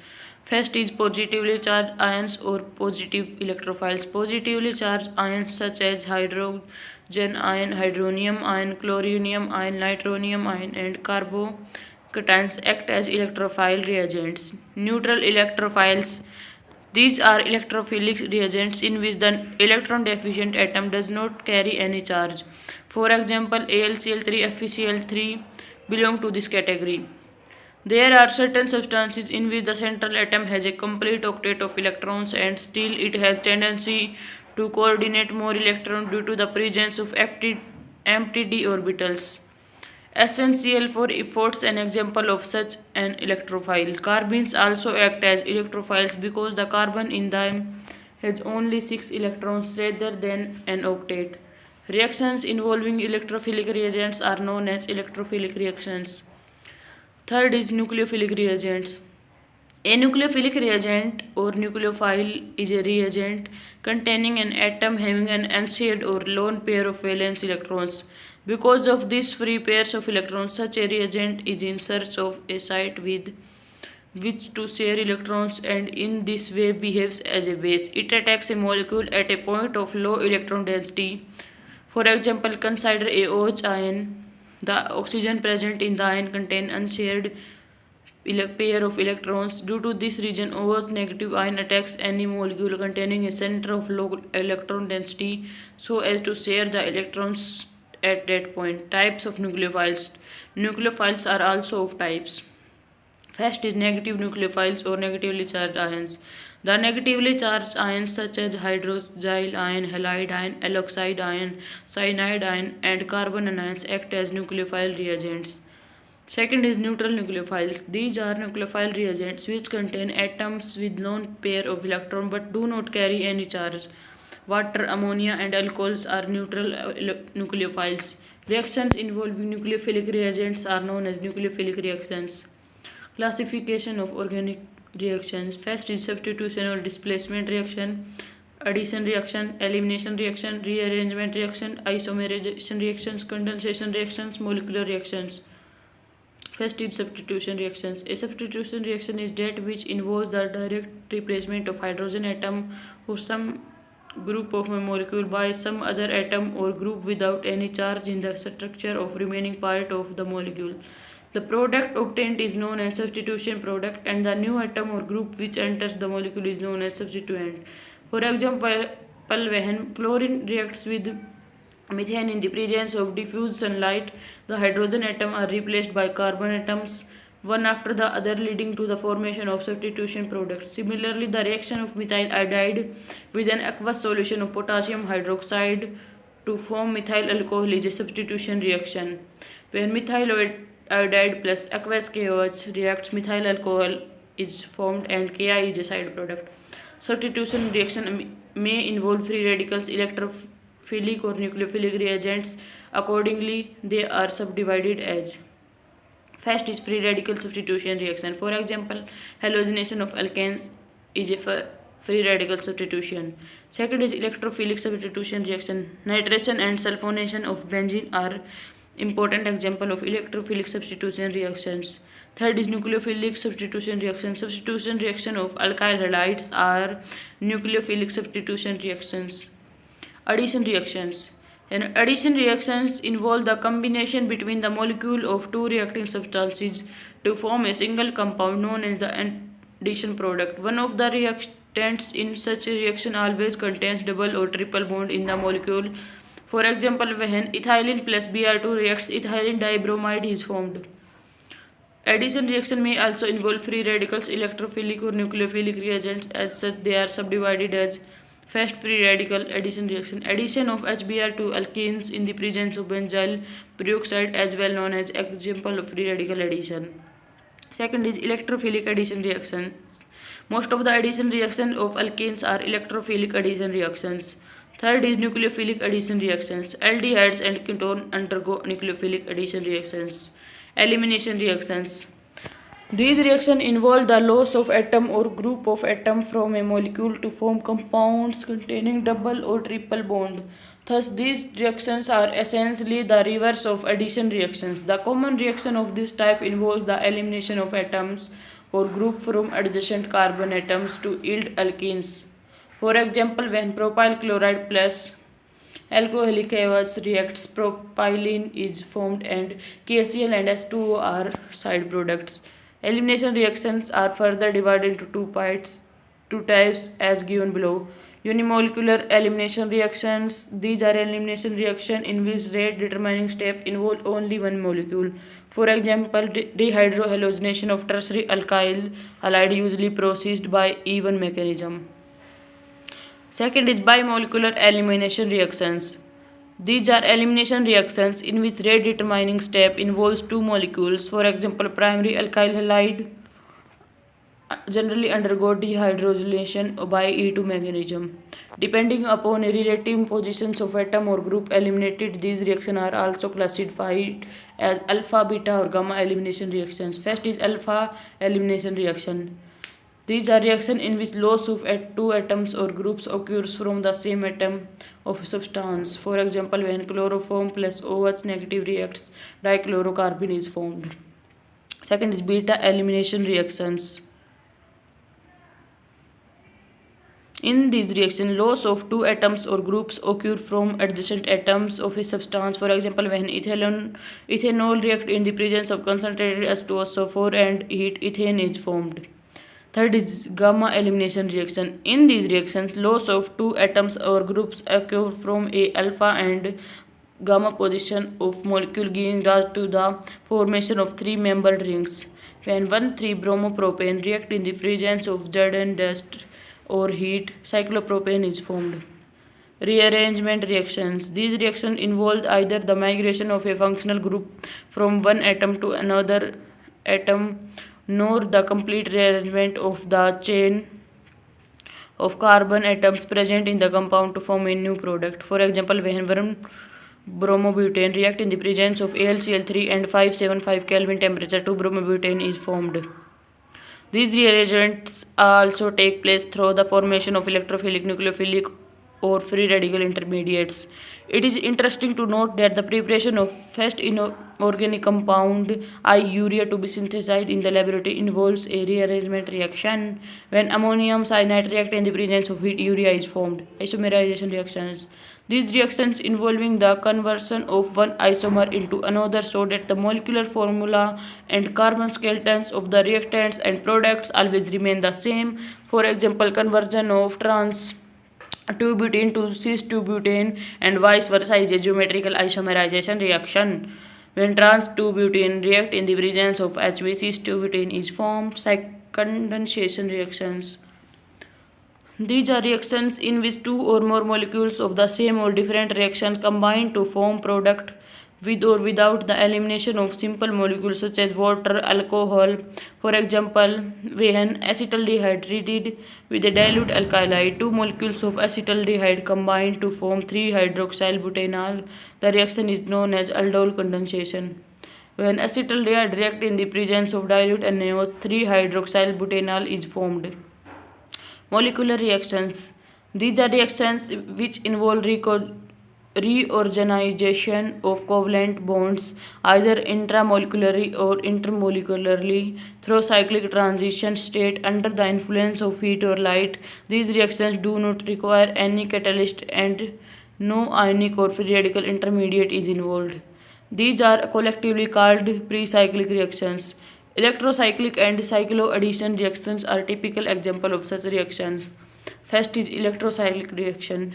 First is positively charged ions or positive electrophiles. Positively charged ions such as hydrogen ion, hydronium ion, chlorinium ion, nitronium ion, and carbocations act as electrophile reagents. Neutral electrophiles. These are electrophilic reagents in which the electron deficient atom does not carry any charge. For example, AlCl3, FeCl3 belong to this category. There are certain substances in which the central atom has a complete octet of electrons and still it has tendency to coordinate more electrons due to the presence of empty d orbitals. Essential for efforts an example of such an electrophile. Carbenes also act as electrophiles because the carbon in them has only 6 electrons rather than an octet. Reactions involving electrophilic reagents are known as electrophilic reactions. Third is nucleophilic reagents. A nucleophilic reagent or nucleophile is a reagent containing an atom having an unshared or lone pair of valence electrons. Because of these free pairs of electrons, such a reagent is in search of a site with which to share electrons and in this way behaves as a base. It attacks a molecule at a point of low electron density. For example, consider a OH ion. The oxygen present in the ion contains unshared pair of electrons. Due to this reason, OH negative ion attacks any molecule containing a center of low electron density so as to share the electrons at that point. Types of nucleophiles. Nucleophiles are also of types. First is negative nucleophiles or negatively charged ions. The negatively charged ions such as hydroxyl ion, halide ion, alkoxide ion, cyanide ion, and carbon anions act as nucleophile reagents. Second is neutral nucleophiles. These are nucleophile reagents which contain atoms with lone pair of electrons but do not carry any charge. Water, ammonia, and alcohols are neutral nucleophiles. Reactions involving nucleophilic reagents are known as nucleophilic reactions. Classification of organic reactions. First is substitution or displacement reaction, addition reaction, elimination reaction, rearrangement reaction, isomerization reactions, condensation reactions, molecular reactions. First is substitution reactions. A substitution reaction is that which involves the direct replacement of hydrogen atom or some group of a molecule by some other atom or group without any charge in the structure of remaining part of the molecule. The product obtained is known as substitution product, and the new atom or group which enters the molecule is known as substituent. For example, when chlorine reacts with methane in the presence of diffuse sunlight, the hydrogen atom are replaced by carbon atoms one after the other, leading to the formation of substitution product. Similarly, the reaction of methyl iodide with an aqueous solution of potassium hydroxide to form methyl alcohol is a substitution reaction. When methyl iodide plus aqueous KOH reacts, methyl alcohol is formed and Ki is a side product. Substitution reaction may involve free radicals, electrophilic or nucleophilic reagents. Accordingly, they are subdivided as: first is free radical substitution reaction. For example, halogenation of alkanes is a free radical substitution. Second is electrophilic substitution reaction. Nitration and sulfonation of benzene are important example of electrophilic substitution reactions. Third is nucleophilic substitution reaction. Substitution reaction of alkyl halides are nucleophilic substitution reactions. Addition reactions. And addition reactions involve the combination between the molecule of two reacting substances to form a single compound known as the addition product. One of the reactants in such a reaction always contains double or triple bond in the molecule. For example, when ethylene plus Br2 reacts, ethylene dibromide is formed. Addition reaction may also involve free radicals, electrophilic or nucleophilic reagents. As such, they are subdivided as: first, free radical addition reaction. Addition of HBr to alkenes in the presence of benzyl peroxide, as well known as example of free radical addition. Second is electrophilic addition reaction. Most of the addition reactions of alkenes are electrophilic addition reactions. Third is nucleophilic addition reactions. Aldehydes and ketone undergo nucleophilic addition reactions. Elimination reactions. These reactions involve the loss of atom or group of atom from a molecule to form compounds containing double or triple bond. Thus, these reactions are essentially the reverse of addition reactions. The common reaction of this type involves the elimination of atoms or group from adjacent carbon atoms to yield alkenes. For example, when propyl chloride plus alcoholic AOH reacts, propylene is formed and KCl and H2O are side products. Elimination reactions are further divided into two types as given below. Unimolecular elimination reactions. These are elimination reactions in which rate determining step involve only one molecule. For example, dehydrohalogenation of tertiary alkyl halide usually processed by E1 mechanism. Second is bimolecular elimination reactions. These are elimination reactions in which rate determining step involves two molecules. For example, primary alkyl halide generally undergo dehydrogenation by E2 mechanism. Depending upon relative positions of atom or group eliminated, these reactions are also classified as alpha, beta or gamma elimination reactions. First is alpha elimination reaction. These are reactions in which loss of two atoms or groups occurs from the same atom of a substance. For example, when chloroform plus OH negative reacts, dichlorocarbon is formed. Second is beta elimination reactions. In these reactions, loss of two atoms or groups occur from adjacent atoms of a substance. For example, when ethanol reacts in the presence of concentrated H2SO4 and heat, ethane is formed. Third is gamma elimination reaction. In these reactions, loss of two atoms or groups occur from a alpha and gamma position of molecule, giving rise to the formation of three-membered rings. When 1,3-bromopropane reacts in the presence of Jordan dust or heat, cyclopropane is formed. Rearrangement reactions. These reactions involve either the migration of a functional group from one atom to another atom, nor the complete rearrangement of the chain of carbon atoms present in the compound to form a new product. For example, when bromobutane react in the presence of AlCl3 and 575 Kelvin temperature. 2-bromobutane is formed. These rearrangements also take place through the formation of electrophilic, nucleophilic, or free radical intermediates. It is interesting to note that the preparation of first inorganic compound I-urea to be synthesized in the laboratory involves a rearrangement reaction. When ammonium cyanide reacts in the presence of heat, urea is formed. Isomerization reactions. These reactions involving the conversion of one isomer into another so that the molecular formula and carbon skeletons of the reactants and products always remain the same. For example, conversion of trans 2-butane to cis-2-butane and vice versa is a geometrical isomerization reaction. When trans 2-butane react in the presence of HV, cis-2-butane is formed. Condensation reactions. These are reactions in which two or more molecules of the same or different reaction combine to form product with or without the elimination of simple molecules such as water, alcohol. For example, when acetaldehyde treated with a dilute alkali, two molecules of acetaldehyde combine to form 3-hydroxyl-butanol. The reaction is known as aldol condensation. When acetaldehyde reacts in the presence of dilute NaOH, 3-hydroxyl-butanol is formed. Molecular reactions. These are reactions which involve reorganization of covalent bonds either intramolecularly or intermolecularly through cyclic transition state under the influence of heat or light. These reactions do not require any catalyst and no ionic or free radical intermediate is involved. These are collectively called pre-cyclic reactions. Electrocyclic and cycloaddition reactions are typical examples of such reactions. First is electrocyclic reaction.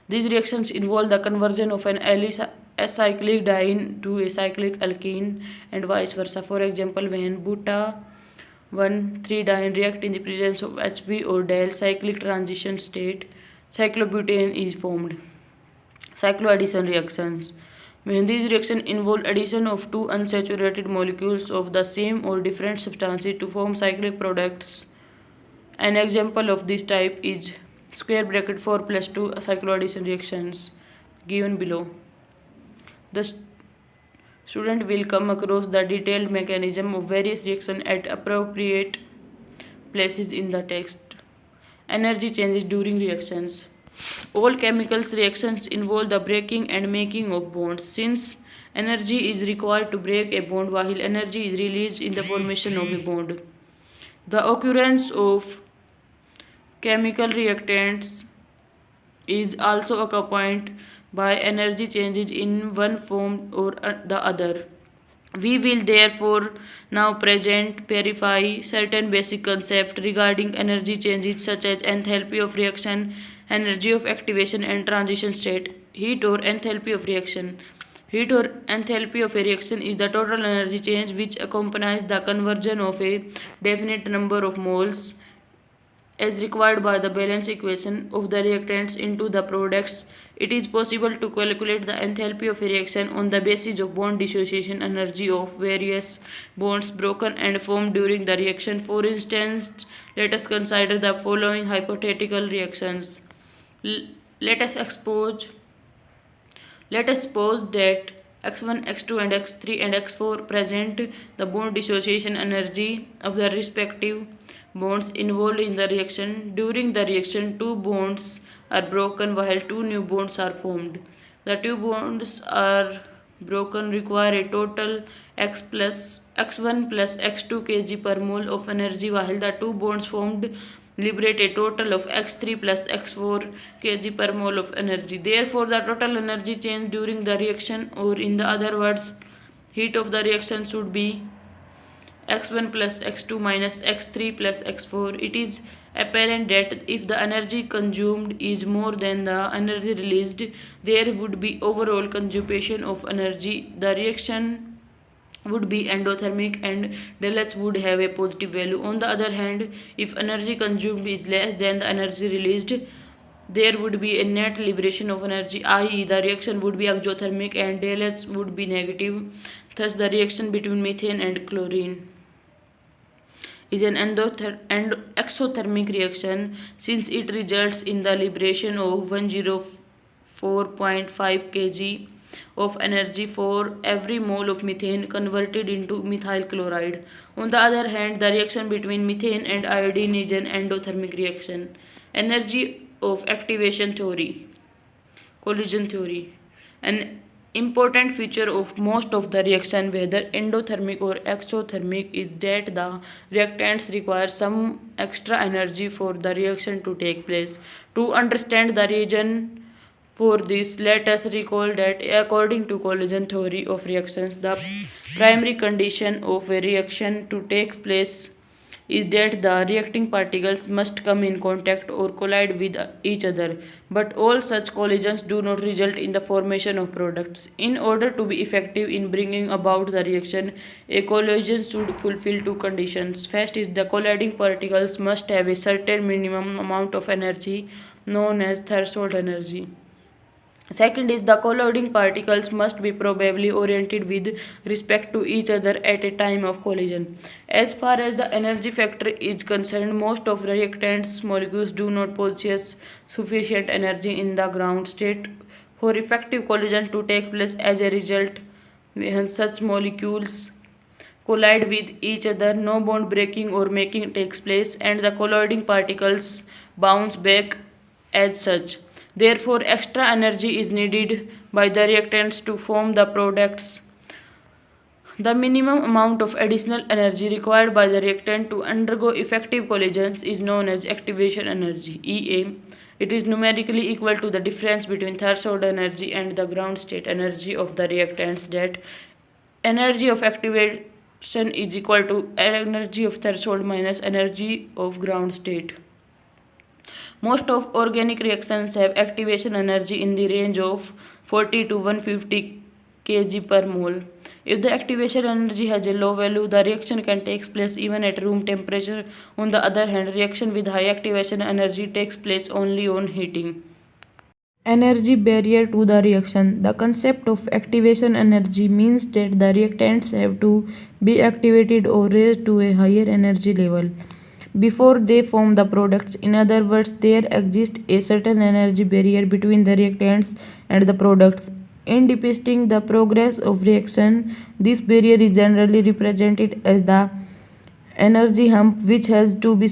These reactions involve the conversion of an acyclic diene to a cyclic alkene and vice versa. For example, when buta-1,3-diene react in the presence of HV or diol cyclic transition state, cyclobutane is formed. Cycloaddition reactions. When these reactions involve addition of two unsaturated molecules of the same or different substances to form cyclic products. An example of this type is square bracket 4 plus 2 cycloaddition reactions given below. The student will come across the detailed mechanism of various reactions at appropriate places in the text. Energy changes during reactions. All chemical reactions involve the breaking and making of bonds. Since energy is required to break a bond while energy is released in the formation of a bond, the occurrence of chemical reactants is also accompanied by energy changes in one form or the other. We will therefore now verify certain basic concepts regarding energy changes such as enthalpy of reaction, energy of activation and transition state, heat or enthalpy of reaction. Heat or enthalpy of a reaction is the total energy change which accompanies the conversion of a definite number of moles as required by the balance equation of the reactants into the products. It is possible to calculate the enthalpy of a reaction on the basis of bond dissociation energy of various bonds broken and formed during the reaction. For instance, let us consider the following hypothetical reactions. Let us suppose that x1, x2 and x3 and x4 present the bond dissociation energy of the respective bonds involved in the reaction. During the reaction, two bonds are broken while two new bonds are formed. The two bonds are broken require a total x1 plus x2 kg per mole of energy, while the two bonds formed liberate a total of x3 plus x4 kg per mole of energy. Therefore, the total energy change during the reaction, or in the other words, heat of the reaction, should be x1 plus x2 minus x3 plus x4. It is apparent that if the energy consumed is more than the energy released, there would be overall consumption of energy. The reaction would be endothermic and del H would have a positive value. On the other hand, if energy consumed is less than the energy released, there would be a net liberation of energy, i.e. the reaction would be exothermic and del H would be negative. Thus, the reaction between methane and chlorine is an exothermic reaction since it results in the liberation of 104.5 kg of energy for every mole of methane converted into methyl chloride. On the other hand, the reaction between methane and iodine is an endothermic reaction. Energy of activation theory, collision theory. An important feature of most of the reaction, whether endothermic or exothermic, is that the reactants require some extra energy for the reaction to take place. To understand the reason for this, let us recall that according to collision theory of reactions, the primary condition of a reaction to take place is that the reacting particles must come in contact or collide with each other, but all such collisions do not result in the formation of products. In order to be effective in bringing about the reaction, a collision should fulfill two conditions. First is the colliding particles must have a certain minimum amount of energy known as threshold energy. Second is the colliding particles must be probably oriented with respect to each other at a time of collision. As far as the energy factor is concerned, most of reactants molecules do not possess sufficient energy in the ground state for effective collision to take place. As a result, when such molecules collide with each other, no bond breaking or making takes place, and the colliding particles bounce back as such. Therefore, extra energy is needed by the reactants to form the products. The minimum amount of additional energy required by the reactant to undergo effective collisions is known as activation energy, EA. It is numerically equal to the difference between threshold energy and the ground state energy of the reactants. That energy of activation is equal to energy of threshold minus energy of ground state. Most of organic reactions have activation energy in the range of 40 to 150 kg per mole. If the activation energy has a low value, the reaction can take place even at room temperature. On the other hand, reaction with high activation energy takes place only on heating. Energy barrier to the reaction. The concept of activation energy means that the reactants have to be activated or raised to a higher energy level before they form the products. In other words, there exists a certain energy barrier between the reactants and the products. In depicting the progress of reaction, this barrier is generally represented as the energy hump, which has to be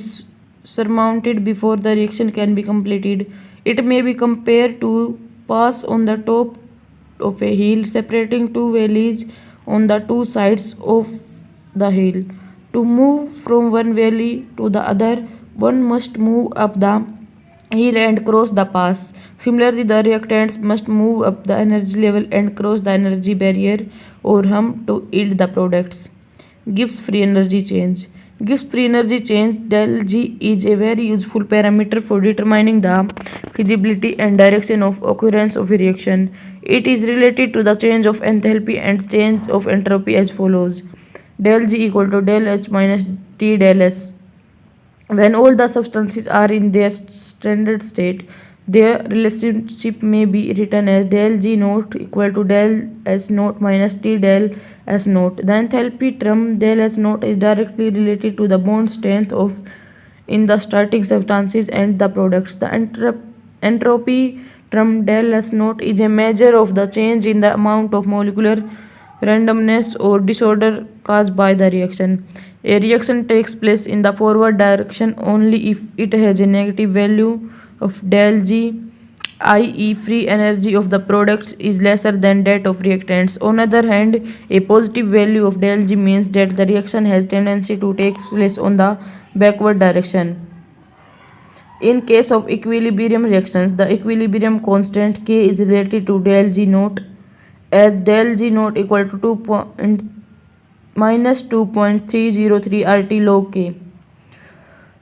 surmounted before the reaction can be completed. It may be compared to pass on the top of a hill separating two valleys on the two sides of the hill. To move from one valley to the other, one must move up the hill and cross the pass. Similarly, the reactants must move up the energy level and cross the energy barrier or hump to yield the products. Gibbs free energy change. Gibbs free energy change del G is a very useful parameter for determining the feasibility and direction of occurrence of a reaction. It is related to the change of enthalpy and change of entropy as follows. Del G equal to del H minus T del S. When all the substances are in their standard state, their relationship may be written as del G naught equal to del S naught minus T del S naught. The enthalpy term del S naught is directly related to the bond strength of in the starting substances and the products. The entropy term del S naught is a measure of the change in the amount of molecular randomness or disorder caused by the reaction. A reaction takes place in the forward direction only if it has a negative value of del G, i.e. free energy of the products is lesser than that of reactants. On the other hand, a positive value of del G means that the reaction has tendency to take place on the backward direction. In case of equilibrium reactions, the equilibrium constant K is related to del G naught, as del G naught equal to minus 2.303 RT log K.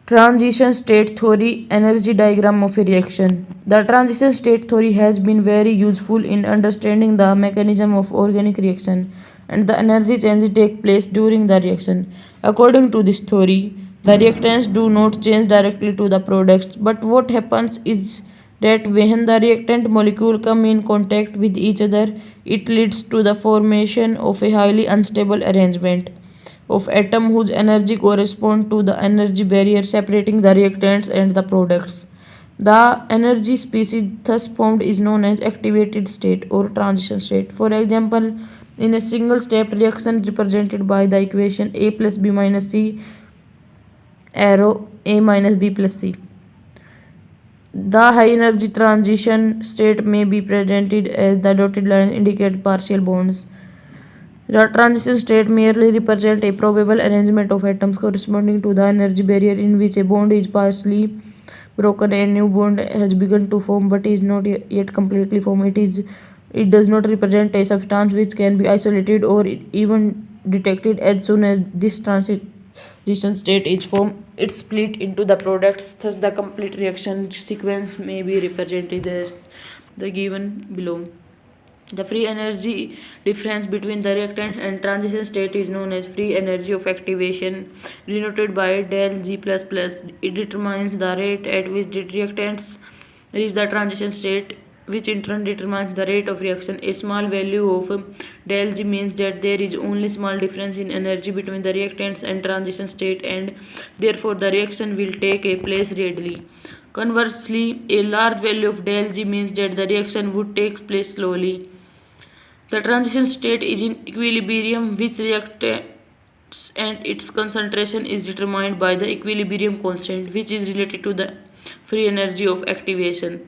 Transition state theory, energy diagram of a reaction. The transition state theory has been very useful in understanding the mechanism of organic reaction and the energy changes take place during the reaction. According to this theory, the reactants do not change directly to the products, but what happens is that when the reactant molecule come in contact with each other, it leads to the formation of a highly unstable arrangement of atoms whose energy correspond to the energy barrier separating the reactants and the products. The energy species thus formed is known as activated state or transition state. For example, in a single step reaction represented by the equation A plus B minus C arrow A minus B plus C. The high energy transition state may be presented as the dotted line indicate partial bonds. The transition state merely represents a probable arrangement of atoms corresponding to the energy barrier in which a bond is partially broken. A new bond has begun to form but is not yet completely formed. It does not represent a substance which can be isolated or even detected. As soon as this transition state is formed, it split into the products. Thus, the complete reaction sequence may be represented as the given below. The free energy difference between the reactant and transition state is known as free energy of activation, denoted by del G++. It determines the rate at which the reactants reach the transition state, which in turn determines the rate of reaction. A small value of del G means that there is only small difference in energy between the reactants and transition state, and therefore the reaction will take a place readily. Conversely, a large value of del G means that the reaction would take place slowly. The transition state is in equilibrium with reactants and its concentration is determined by the equilibrium constant, which is related to the free energy of activation,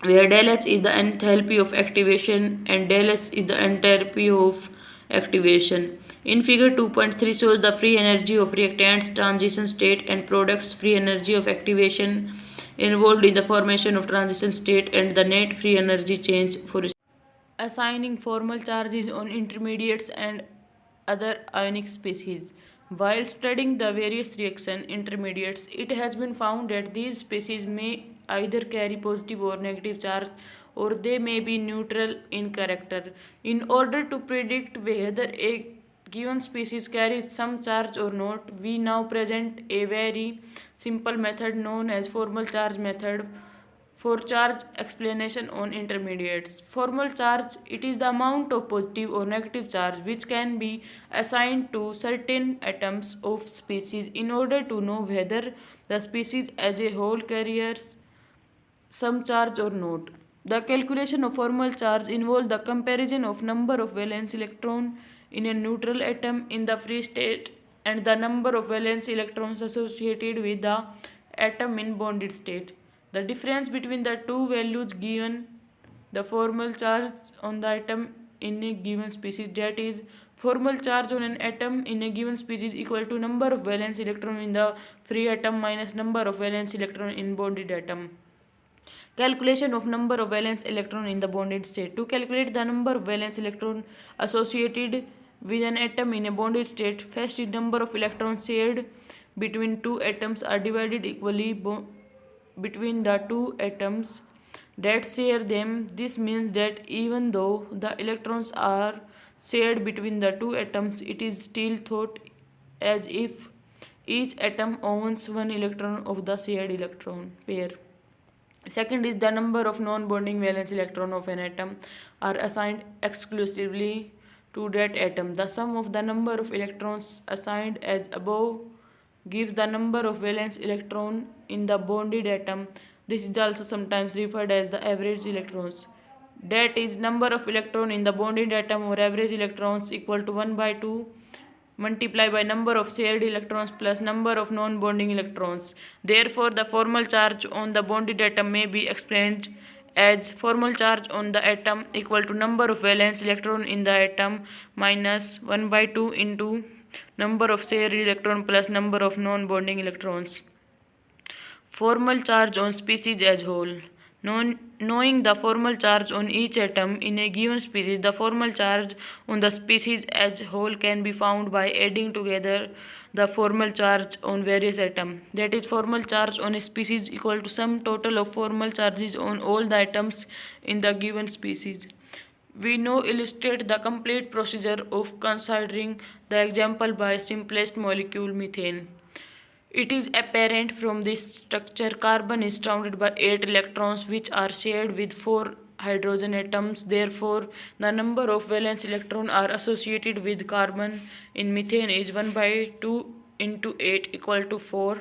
where del H is the enthalpy of activation and del S is the enthalpy of activation. In figure 2.3 shows the free energy of reactants, transition state and products, free energy of activation involved in the formation of transition state, and the net free energy change for assigning formal charges on intermediates and other ionic species. While studying the various reaction intermediates, it has been found that these species may either carry positive or negative charge, or they may be neutral in character. In order to predict whether a given species carries some charge or not, we now present a very simple method known as formal charge method for charge explanation on intermediates. Formal charge, it is the amount of positive or negative charge which can be assigned to certain atoms of species in order to know whether the species as a whole carries some charge or not. The calculation of formal charge involves the comparison of number of valence electron in a neutral atom in the free state and the number of valence electrons associated with the atom in bonded state. The difference between the two values given the formal charge on the atom in a given species, that is, formal charge on an atom in a given species equal to number of valence electron in the free atom minus number of valence electron in bonded atom. Calculation of number of valence electron in the bonded state. To calculate the number of valence electron associated with an atom in a bonded state, first the number of electrons shared between two atoms are divided equally between the two atoms that share them. This means that even though the electrons are shared between the two atoms, it is still thought as if each atom owns one electron of the shared electron pair. Second is the number of non-bonding valence electron of an atom are assigned exclusively to that atom. The sum of the number of electrons assigned as above gives the number of valence electron in the bonded atom. This is also sometimes referred as the average electrons. That is, number of electron in the bonded atom or average electrons equal to 1 by 2 multiplied by number of shared electrons plus number of non-bonding electrons. Therefore, the formal charge on the bonded atom may be explained as formal charge on the atom equal to number of valence electron in the atom minus 1 by 2 into number of shared electron plus number of non-bonding electrons. Formal charge on species as whole. Knowing the formal charge on each atom in a given species, the formal charge on the species as whole can be found by adding together the formal charge on various atoms. That is, formal charge on a species equal to sum total of formal charges on all the atoms in the given species. We now illustrate the complete procedure of considering the example by simplest molecule, methane. It is apparent from this structure carbon is surrounded by 8 electrons which are shared with 4 hydrogen atoms. Therefore, the number of valence electrons are associated with carbon in methane is 1 by 2 into 8 equal to 4.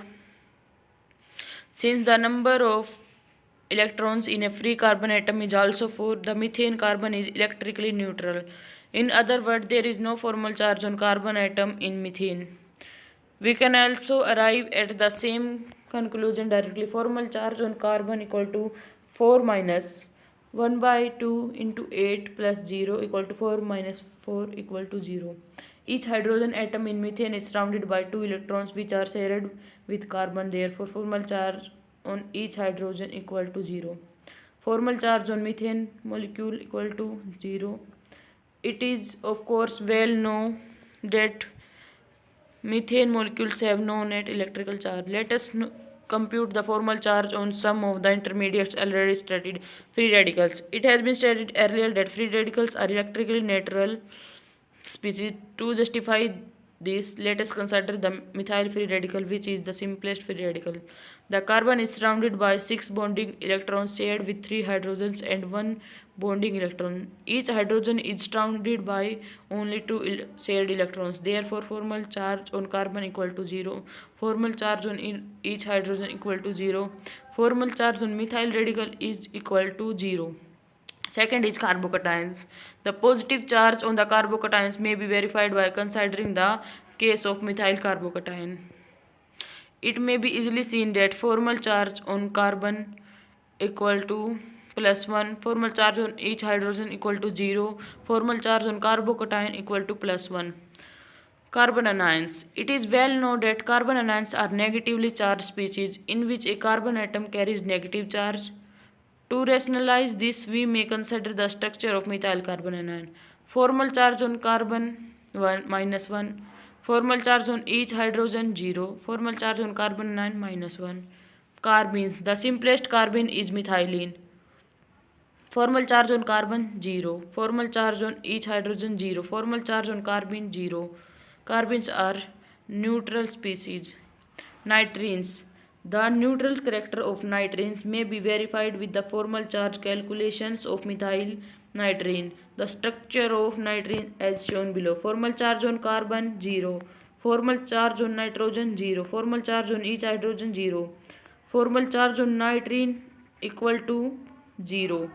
Since the number of electrons in a free carbon atom is also 4, the methane carbon is electrically neutral. In other words, there is no formal charge on carbon atom in methane. We can also arrive at the same conclusion directly. Formal charge on carbon equal to 4 minus 1 by 2 into 8 plus 0 equal to 4 minus 4 equal to 0. Each hydrogen atom in methane is surrounded by 2 electrons which are shared with carbon. Therefore, formal charge on each hydrogen equal to 0. Formal charge on methane molecule equal to 0. It is of course well known that methane molecules have no net electrical charge. Let us compute the formal charge on some of the intermediates already studied, free radicals. It has been stated earlier that free radicals are electrically neutral species. To justify this, let us consider the methyl free radical, which is the simplest free radical. The carbon is surrounded by 6 bonding electrons shared with 3 hydrogens and 1 bonding electron. Each hydrogen is surrounded by only 2 shared electrons. Therefore, formal charge on carbon equal to 0. Formal charge on each hydrogen equal to 0. Formal charge on methyl radical is equal to 0. Second is carbocations. The positive charge on the carbocations may be verified by considering the case of methyl carbocation. It may be easily seen that formal charge on carbon equal to plus 1, formal charge on each hydrogen equal to 0, formal charge on carbocation equal to plus 1. Carbon anions. It is well known that carbon anions are negatively charged species in which a carbon atom carries negative charge. To rationalize this, we may consider the structure of methyl carbon anion. Formal charge on carbon 1 minus 1. Formal charge on each hydrogen 0. Formal charge on carbon anion minus 1. Carbenes. The simplest carbene is methylene. Formal charge on carbon 0. Formal charge on each hydrogen 0. Formal charge on carbene 0. Carbenes are neutral species. Nitrines. The neutral character of nitrines may be verified with the formal charge calculations of methyl nitrine. The structure of nitrine as shown below. Formal charge on carbon 0. Formal charge on nitrogen 0. Formal charge on each hydrogen 0. Formal charge on nitrine equal to 0.